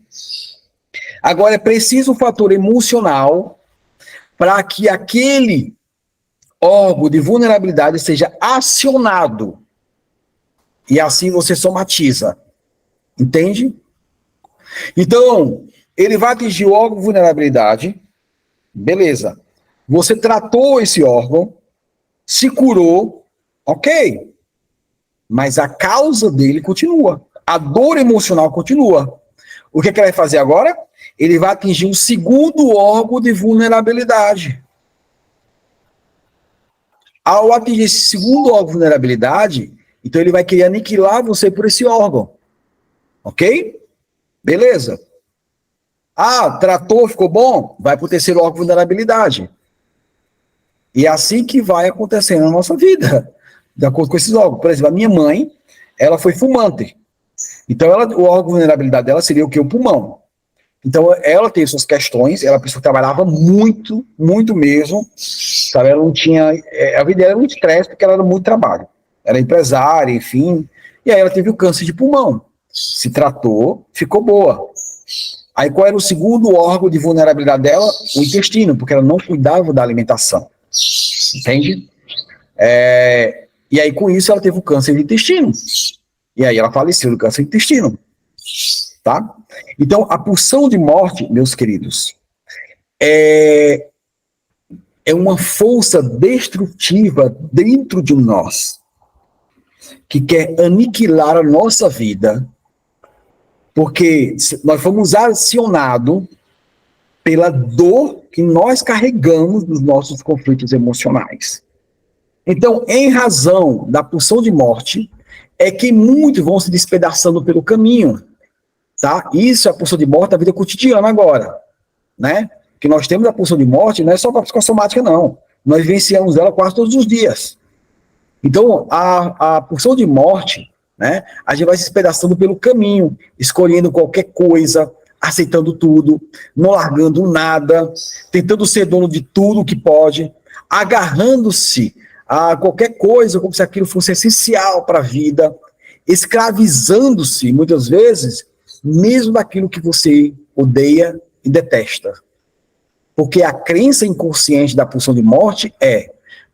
Agora, é preciso um fator emocional para que aquele órgão de vulnerabilidade seja acionado. E assim você somatiza. Entende? Então, ele vai atingir o órgão de vulnerabilidade. Beleza. Você tratou esse órgão, se curou, ok. Mas a causa dele continua. A dor emocional continua. O que ele vai fazer agora? Ele vai atingir um segundo órgão de vulnerabilidade. Ao atingir esse segundo órgão de vulnerabilidade, então ele vai querer aniquilar você por esse órgão. Ok? Beleza. Tratou, ficou bom? Vai para o terceiro órgão de vulnerabilidade. E é assim que vai acontecendo na nossa vida, de acordo com esses órgãos. Por exemplo, a minha mãe, ela foi fumante. Então, o órgão de vulnerabilidade dela seria o quê? O pulmão. Então, ela teve suas questões, ela pessoa que trabalhava muito, muito mesmo, sabe? Ela não tinha, a vida dela era muito estresse, porque ela era muito trabalho. Era empresária, enfim, e aí ela teve o câncer de pulmão. Se tratou, ficou boa. Aí, qual era o segundo órgão de vulnerabilidade dela? O intestino, porque ela não cuidava da alimentação. Entende? E aí, com isso, ela teve o câncer de intestino. E aí, ela faleceu do câncer de intestino. Tá? Então, a pulsão de morte, meus queridos, é uma força destrutiva dentro de nós, que quer aniquilar a nossa vida, porque nós fomos acionados pela dor que nós carregamos dos nossos conflitos emocionais. Então, em razão da pulsão de morte, é que muitos vão se despedaçando pelo caminho. Tá? Isso é a pulsão de morte da vida cotidiana agora, né? Que nós temos a pulsão de morte, não é só para a psicossomática, não. Nós vivenciamos ela quase todos os dias. Então, a pulsão de morte, né? A gente vai se despedaçando pelo caminho, escolhendo qualquer coisa, aceitando tudo, não largando nada, tentando ser dono de tudo que pode, agarrando-se a qualquer coisa como se aquilo fosse essencial para a vida, escravizando-se, muitas vezes, mesmo daquilo que você odeia e detesta. Porque a crença inconsciente da pulsão de morte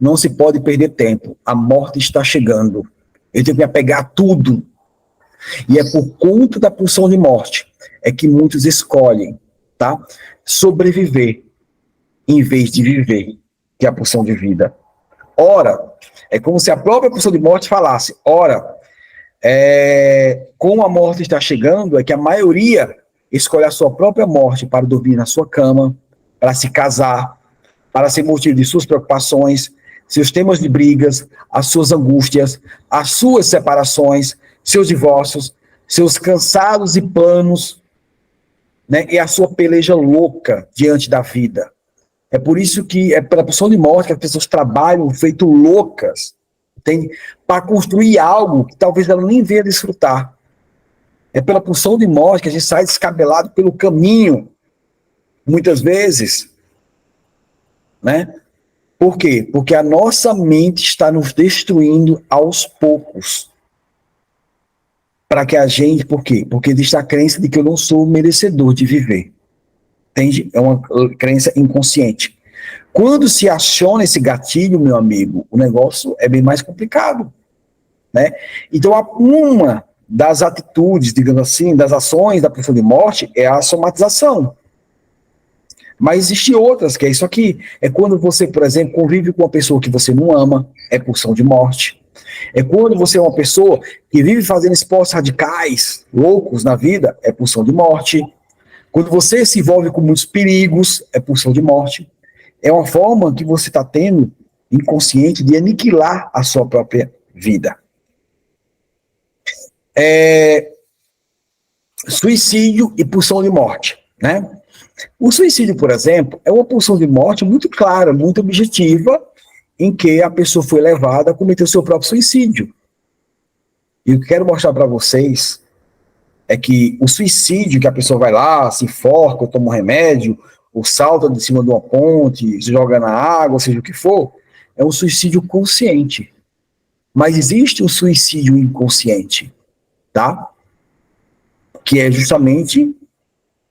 não se pode perder tempo, a morte está chegando, eu tenho que me apegar a tudo. E é por conta da pulsão de morte que muitos escolhem, tá? Sobreviver em vez de viver, que é a pulsão de vida. Ora, é como se a própria pulsão de morte falasse, como a morte está chegando, é que a maioria escolhe a sua própria morte para dormir na sua cama, para se casar, para ser motivo de suas preocupações, seus temas de brigas, as suas angústias, as suas separações, seus divórcios, seus cansados e planos, né, e a sua peleja louca diante da vida. É por isso que é pela pulsão de morte que as pessoas trabalham feito loucas, para construir algo que talvez ela nem venha desfrutar. É pela pulsão de morte que a gente sai descabelado pelo caminho, muitas vezes, né? Por quê? Porque a nossa mente está nos destruindo aos poucos. Para que a gente, por quê? Porque existe a crença de que eu não sou merecedor de viver. Entende? É uma crença inconsciente. Quando se aciona esse gatilho, meu amigo, o negócio é bem mais complicado, né? Então, uma das atitudes, digamos assim, das ações da pulsão de morte é a somatização. Mas existem outras, que é isso aqui. É quando você, por exemplo, convive com uma pessoa que você não ama, é pulsão de morte. É quando você é uma pessoa que vive fazendo esportes radicais, loucos na vida, é pulsão de morte. Quando você se envolve com muitos perigos, é pulsão de morte. É uma forma que você está tendo, inconsciente, de aniquilar a sua própria vida. Suicídio e pulsão de morte, né? O suicídio, por exemplo, é uma pulsão de morte muito clara, muito objetiva, em que a pessoa foi levada a cometer o seu próprio suicídio. E o que eu quero mostrar para vocês é que o suicídio, que a pessoa vai lá, se enforca, ou toma um remédio, ou salta de cima de uma ponte, se joga na água, seja o que for, é um suicídio consciente. Mas existe um suicídio inconsciente, tá? Que é justamente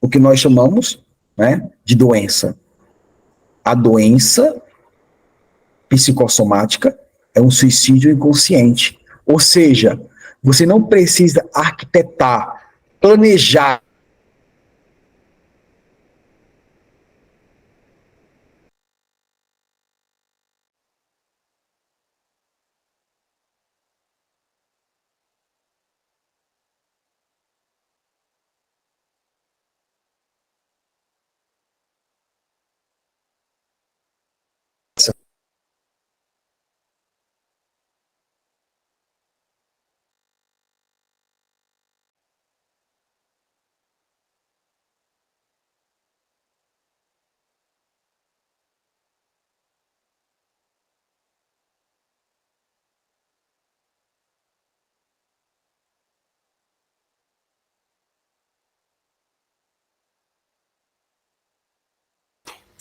o que nós chamamos, né, de doença. A doença psicossomática é um suicídio inconsciente. Ou seja, você não precisa arquitetar, planejar.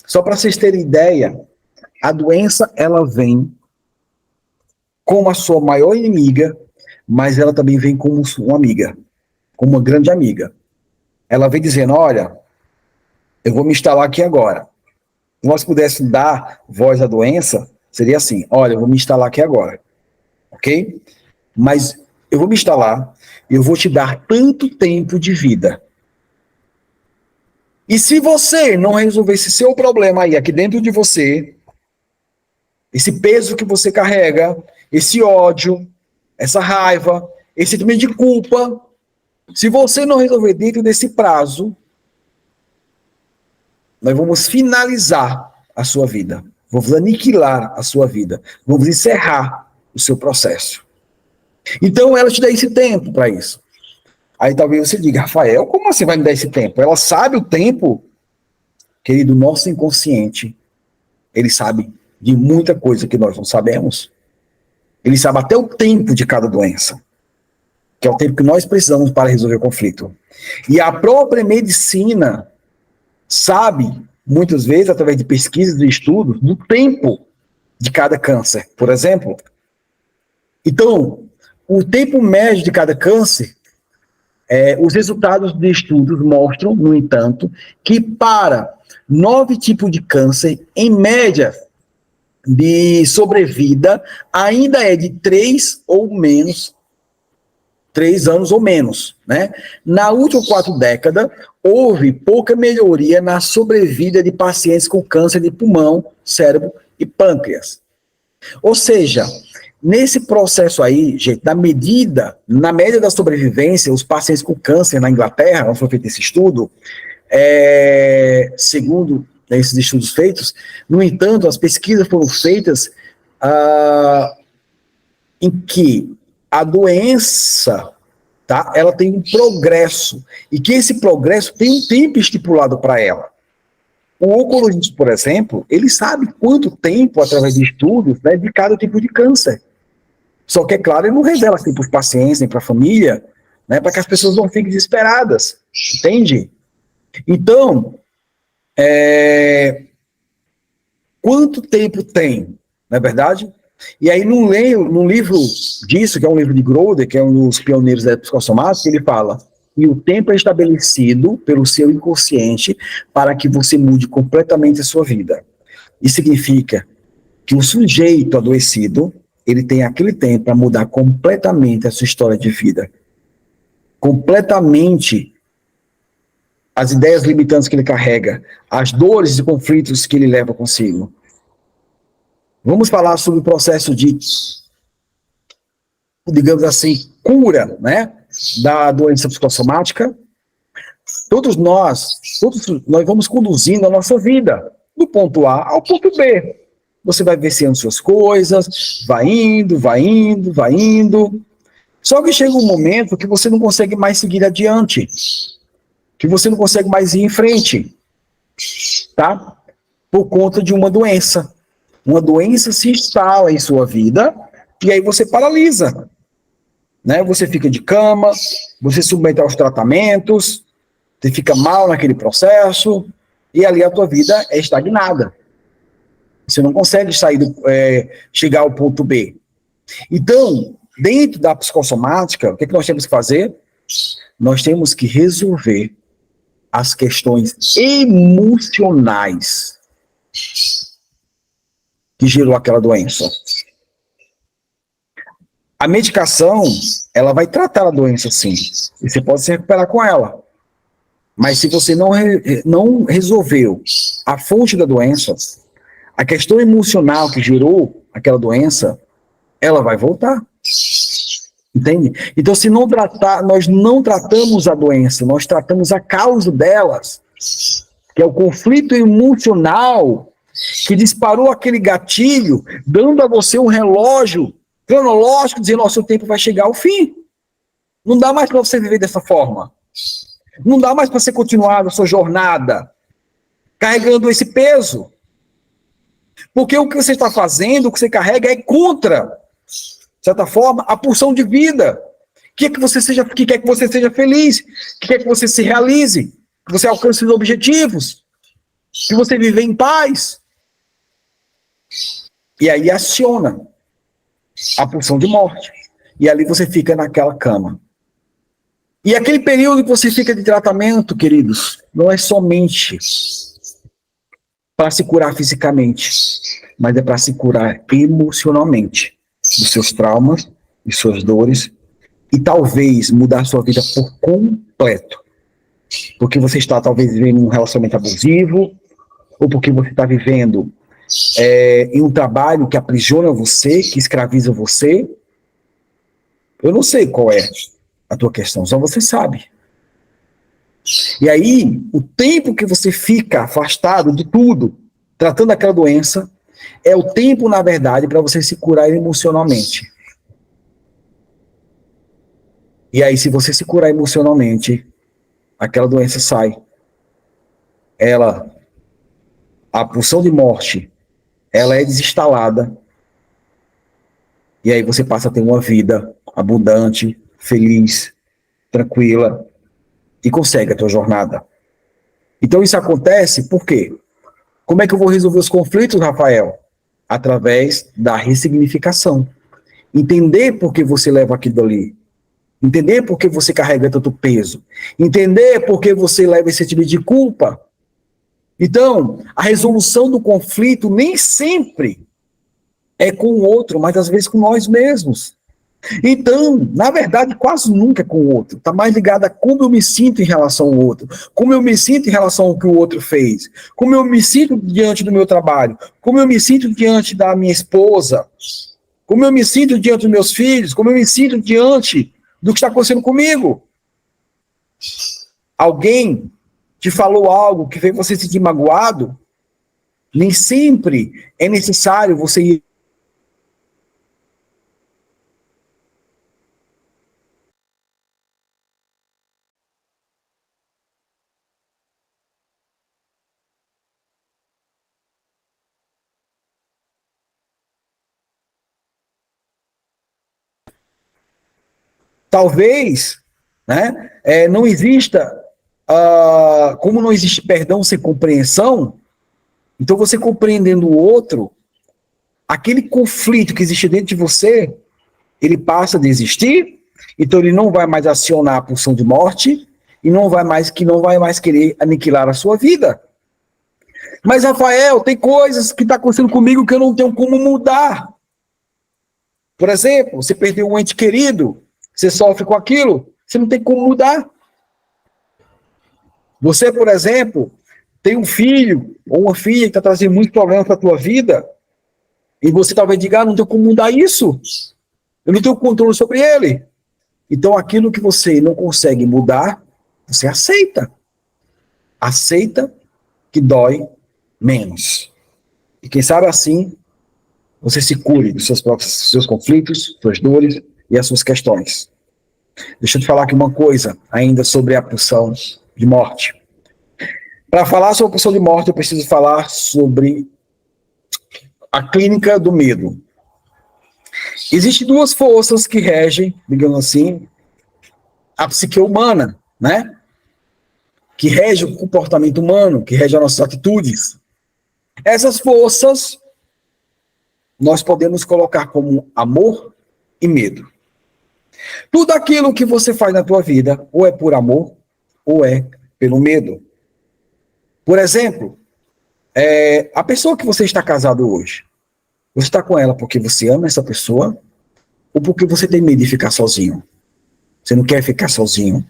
Só para vocês terem ideia, a doença, ela vem como a sua maior inimiga, mas ela também vem como uma amiga, como uma grande amiga. Ela vem dizendo, olha, eu vou me instalar aqui agora. Se nós pudéssemos dar voz à doença, seria assim, olha, eu vou me instalar aqui agora, ok? Mas eu vou me instalar e eu vou te dar tanto tempo de vida. E se você não resolver esse seu problema aí, aqui dentro de você, esse peso que você carrega, esse ódio, essa raiva, esse sentimento de culpa, se você não resolver dentro desse prazo, nós vamos finalizar a sua vida. Vamos aniquilar a sua vida. Vamos encerrar o seu processo. Então, ela te dá esse tempo para isso. Aí talvez você diga, Rafael, como assim vai me dar esse tempo? Ela sabe o tempo, querido, nosso inconsciente, ele sabe de muita coisa que nós não sabemos. Ele sabe até o tempo de cada doença, que é o tempo que nós precisamos para resolver o conflito. E a própria medicina sabe, muitas vezes, através de pesquisas e estudos, do tempo de cada câncer, por exemplo. Então, o tempo médio de cada câncer, os resultados de estudos mostram, no entanto, que para 9 tipos de câncer, em média, de sobrevida, ainda é de 3 ou menos, 3 anos ou menos, né? Na última 4 décadas, houve pouca melhoria na sobrevida de pacientes com câncer de pulmão, cérebro e pâncreas. Ou seja, nesse processo aí, gente, na média da sobrevivência, os pacientes com câncer na Inglaterra, onde foi feito esse estudo, segundo esses estudos feitos, no entanto, as pesquisas foram feitas em que a doença, tá, ela tem um progresso, e que esse progresso tem um tempo estipulado para ela. O oncologista, por exemplo, ele sabe quanto tempo, através de estudos, né, de cada tipo de câncer. Só que, é claro, ele não revela assim para os pacientes, nem para a família, né, para que as pessoas não fiquem desesperadas, entende? Então, quanto tempo tem, não é verdade? E aí, num livro disso, que é um livro de Groder, que é um dos pioneiros da psicossomática, ele fala: e o tempo é estabelecido pelo seu inconsciente para que você mude completamente a sua vida. Isso significa que o sujeito adoecido, ele tem aquele tempo para mudar completamente a sua história de vida. Completamente as ideias limitantes que ele carrega, as dores e conflitos que ele leva consigo. Vamos falar sobre o processo de, digamos assim, cura, né, da doença psicossomática. Todos nós vamos conduzindo a nossa vida do ponto A ao ponto B. Você vai vencendo suas coisas, vai indo, vai indo, vai indo. Só que chega um momento que você não consegue mais seguir adiante, que você não consegue mais ir em frente, tá? Por conta de uma doença. Uma doença se instala em sua vida e aí você paralisa, né? Você fica de cama, você se submete aos tratamentos, você fica mal naquele processo e ali a tua vida é estagnada. Você não consegue chegar ao ponto B. Então, dentro da psicossomática, o que nós temos que fazer? Nós temos que resolver as questões emocionais que gerou aquela doença. A medicação, ela vai tratar a doença, sim. E você pode se recuperar com ela. Mas se você não resolveu a fonte da doença, a questão emocional que gerou aquela doença, ela vai voltar. Entende? Então, se não tratar, nós não tratamos a doença, nós tratamos a causa delas, que é o conflito emocional que disparou aquele gatilho, dando a você um relógio cronológico, dizendo: o seu tempo vai chegar ao fim. Não dá mais para você viver dessa forma. Não dá mais para você continuar a sua jornada carregando esse peso. Porque o que você está fazendo, o que você carrega é contra, de certa forma, a pulsão de vida. Que quer que você seja feliz, que quer que você se realize, que você alcance seus objetivos, que você viva em paz. E aí aciona a pulsão de morte. E ali você fica naquela cama. E aquele período que você fica de tratamento, queridos, não é somente para se curar fisicamente, mas é para se curar emocionalmente dos seus traumas, de suas dores, e talvez mudar sua vida por completo. Porque você está talvez vivendo um relacionamento abusivo, ou porque você está vivendo em um trabalho que aprisiona você, que escraviza você. Eu não sei qual é a tua questão, só você sabe. E aí, o tempo que você fica afastado de tudo, tratando aquela doença, é o tempo, na verdade, para você se curar emocionalmente. E aí, se você se curar emocionalmente, aquela doença sai. A pulsão de morte, ela é desinstalada. E aí você passa a ter uma vida abundante, feliz, tranquila, e consegue a tua jornada. Então isso acontece por quê? Como é que eu vou resolver os conflitos, Rafael? Através da ressignificação. Entender por que você leva aquilo ali. Entender por que você carrega tanto peso. Entender por que você leva esse tipo de culpa. Então, a resolução do conflito nem sempre é com o outro, mas às vezes com nós mesmos. Então, na verdade, quase nunca é com o outro. Está mais ligado a como eu me sinto em relação ao outro, como eu me sinto em relação ao que o outro fez, como eu me sinto diante do meu trabalho, como eu me sinto diante da minha esposa, como eu me sinto diante dos meus filhos, como eu me sinto diante do que está acontecendo comigo. Alguém te falou algo que fez você se sentir magoado, nem sempre é necessário você ir. Talvez, né, não exista, como não existe perdão sem compreensão, então você compreendendo o outro, aquele conflito que existe dentro de você, ele passa a existir, então ele não vai mais acionar a pulsão de morte, e não vai mais querer aniquilar a sua vida. Mas, Rafael, tem coisas que estão acontecendo comigo que eu não tenho como mudar. Por exemplo, você perdeu um ente querido, você sofre com aquilo, você não tem como mudar. Você, por exemplo, tem um filho ou uma filha que está trazendo muitos problemas para a tua vida, e você talvez diga, não tenho como mudar isso, eu não tenho controle sobre ele. Então, aquilo que você não consegue mudar, você aceita. Aceita que dói menos. E quem sabe assim, você se cure dos seus conflitos, suas dores e as suas questões. Deixa eu te falar aqui uma coisa ainda sobre a pulsão de morte. Para falar sobre a pulsão de morte, eu preciso falar sobre a clínica do medo. Existem duas forças que regem, digamos assim, a psique humana, né? Que rege o comportamento humano, que rege as nossas atitudes. Essas forças nós podemos colocar como amor e medo. Tudo aquilo que você faz na tua vida, ou é por amor, ou é pelo medo. Por exemplo, a pessoa que você está casado hoje, você está com ela porque você ama essa pessoa, ou porque você tem medo de ficar sozinho? Você não quer ficar sozinho?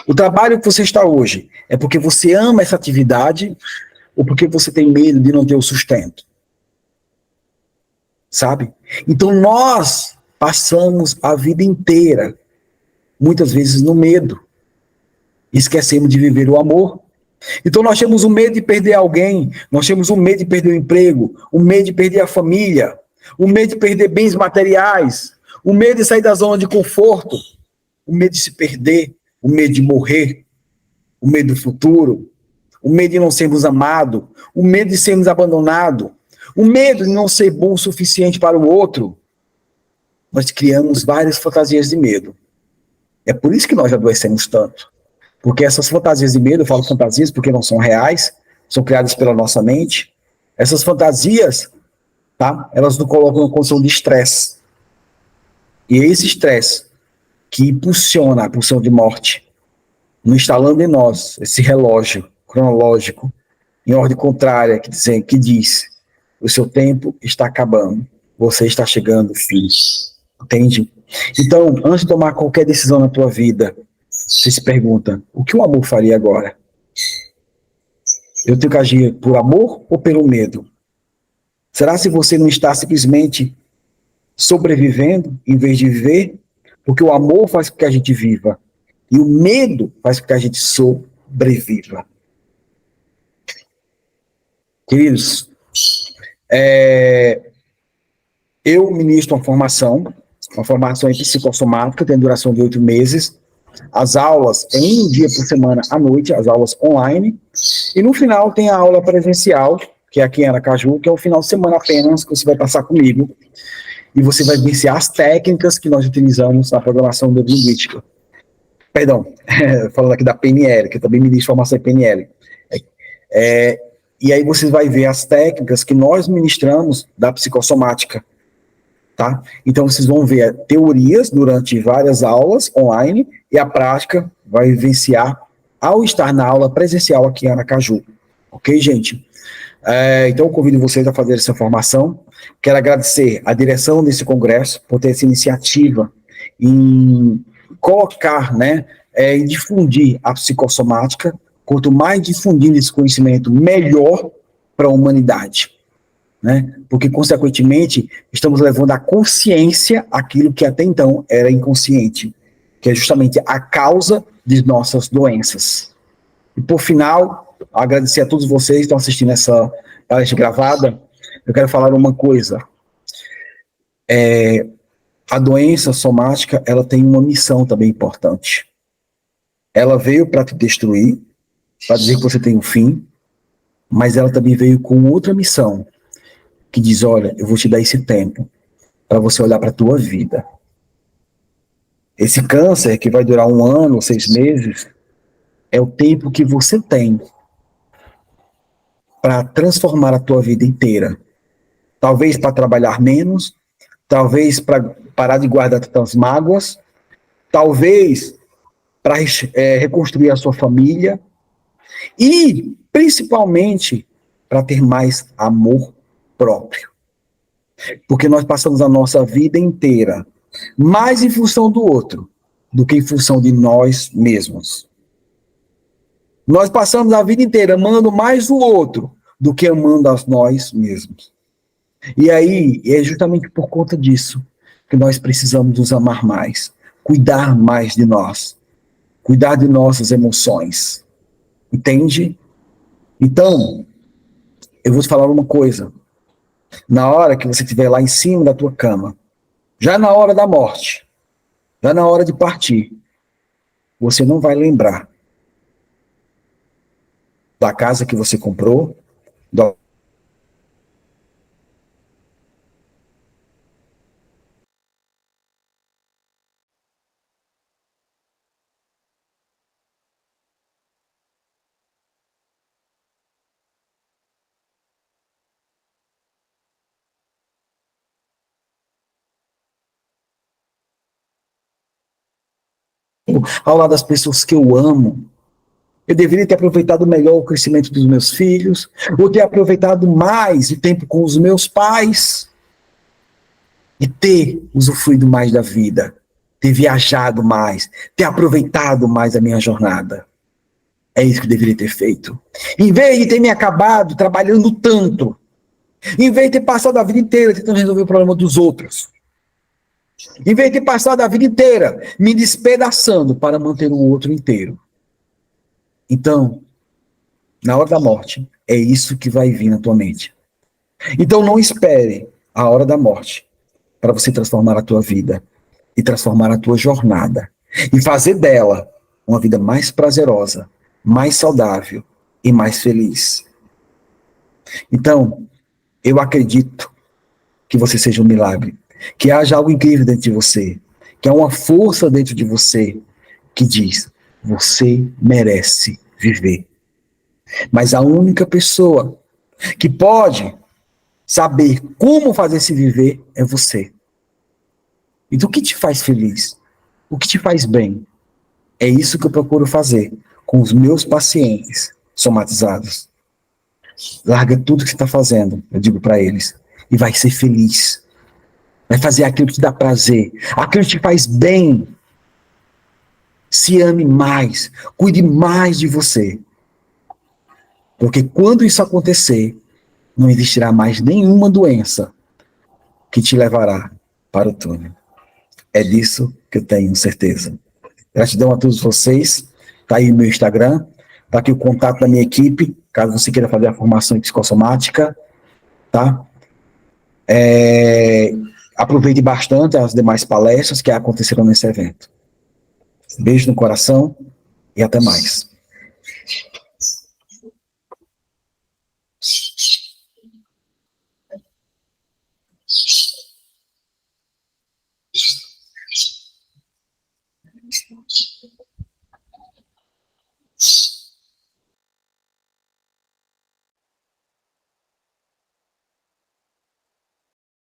O trabalho que você está hoje, é porque você ama essa atividade, ou porque você tem medo de não ter o sustento? Sabe? Então nós passamos a vida inteira, muitas vezes no medo. Esquecemos de viver o amor. Então nós temos o medo de perder alguém, nós temos o medo de perder o emprego, o medo de perder a família, o medo de perder bens materiais, o medo de sair da zona de conforto, o medo de se perder, o medo de morrer, o medo do futuro, o medo de não sermos amados, o medo de sermos abandonados, o medo de não ser bom o suficiente para o outro. Nós criamos várias fantasias de medo. É por isso que nós adoecemos tanto. Porque essas fantasias de medo, eu falo fantasias porque não são reais, são criadas pela nossa mente. Essas fantasias, tá? Elas nos colocam numa condição de estresse. E é esse estresse que impulsiona a pulsão de morte, no instalando em nós esse relógio cronológico, em ordem contrária, que diz, o seu tempo está acabando, você está chegando ao fim. Entende? Então, antes de tomar qualquer decisão na tua vida, você se pergunta, o que o amor faria agora? Eu tenho que agir por amor ou pelo medo? Será se você não está simplesmente sobrevivendo em vez de viver? Porque o amor faz com que a gente viva. E o medo faz com que a gente sobreviva. Queridos, eu ministro uma formação em psicossomática, tem duração de 8 meses. As aulas é um dia por semana à noite, as aulas online. E no final tem a aula presencial, que é aqui em Aracaju, que é um final de semana apenas, que você vai passar comigo. E você vai vivenciar as técnicas que nós utilizamos na programação neurolinguística. Perdão, falando aqui da PNL, que eu também ministro formação em PNL. E aí você vai ver as técnicas que nós ministramos da psicossomática. Tá? Então vocês vão ver teorias durante várias aulas online e a prática vai vivenciar ao estar na aula presencial aqui em Aracaju. Ok, gente? Então eu convido vocês a fazer essa formação. Quero agradecer a direção desse congresso por ter essa iniciativa em colocar, né, em difundir a psicossomática. Quanto mais difundindo esse conhecimento, melhor para a humanidade. Né? Porque, consequentemente, estamos levando à consciência aquilo que até então era inconsciente, que é justamente a causa de nossas doenças. E, por final, agradecer a todos vocês que estão assistindo essa palestra gravada. Eu quero falar uma coisa. A doença somática, ela tem uma missão também importante. Ela veio para te destruir, para dizer que você tem um fim, mas ela também veio com outra missão, que diz, olha, eu vou te dar esse tempo para você olhar para a tua vida. Esse câncer, que vai durar 1 ano, 6 meses, é o tempo que você tem para transformar a tua vida inteira. Talvez para trabalhar menos, talvez para parar de guardar tantas mágoas, talvez para reconstruir a sua família e, principalmente, para ter mais amor próprio. Porque nós passamos a nossa vida inteira mais em função do outro do que em função de nós mesmos. Nós passamos a vida inteira amando mais o outro do que amando a nós mesmos. E aí, é justamente por conta disso que nós precisamos nos amar mais, cuidar mais de nós, cuidar de nossas emoções. Entende? Então, eu vou te falar uma coisa. Na hora que você estiver lá em cima da tua cama, já na hora da morte, já na hora de partir, você não vai lembrar da casa que você comprou, do ao lado das pessoas que eu amo. Eu deveria ter aproveitado melhor o crescimento dos meus filhos, ou ter aproveitado mais o tempo com os meus pais e ter usufruído mais da vida, ter viajado mais, ter aproveitado mais a minha jornada. É isso que eu deveria ter feito. Em vez de ter me acabado trabalhando tanto, em vez de ter passado a vida inteira tentando resolver o problema dos outros, em vez de ter passado a vida inteira me despedaçando para manter o outro inteiro. Então, na hora da morte, é isso que vai vir na tua mente. Então não espere a hora da morte para você transformar a tua vida e transformar a tua jornada e fazer dela uma vida mais prazerosa, mais saudável e mais feliz. Então, eu acredito que você seja um milagre, que haja algo incrível dentro de você, que há uma força dentro de você que diz: você merece viver. Mas a única pessoa que pode saber como fazer se viver é você. Então, o que te faz feliz? O que te faz bem? É isso que eu procuro fazer com os meus pacientes somatizados. Larga tudo que você está fazendo, eu digo para eles, e vai ser feliz. Vai fazer aquilo que te dá prazer, aquilo que te faz bem. Se ame mais, cuide mais de você. Porque quando isso acontecer, não existirá mais nenhuma doença que te levará para o túnel. É disso que eu tenho certeza. Gratidão a todos vocês. Tá aí o meu Instagram, tá aqui o contato da minha equipe, caso você queira fazer a formação em psicossomática, tá? Aproveite bastante as demais palestras que acontecerão nesse evento. Beijo no coração e até mais.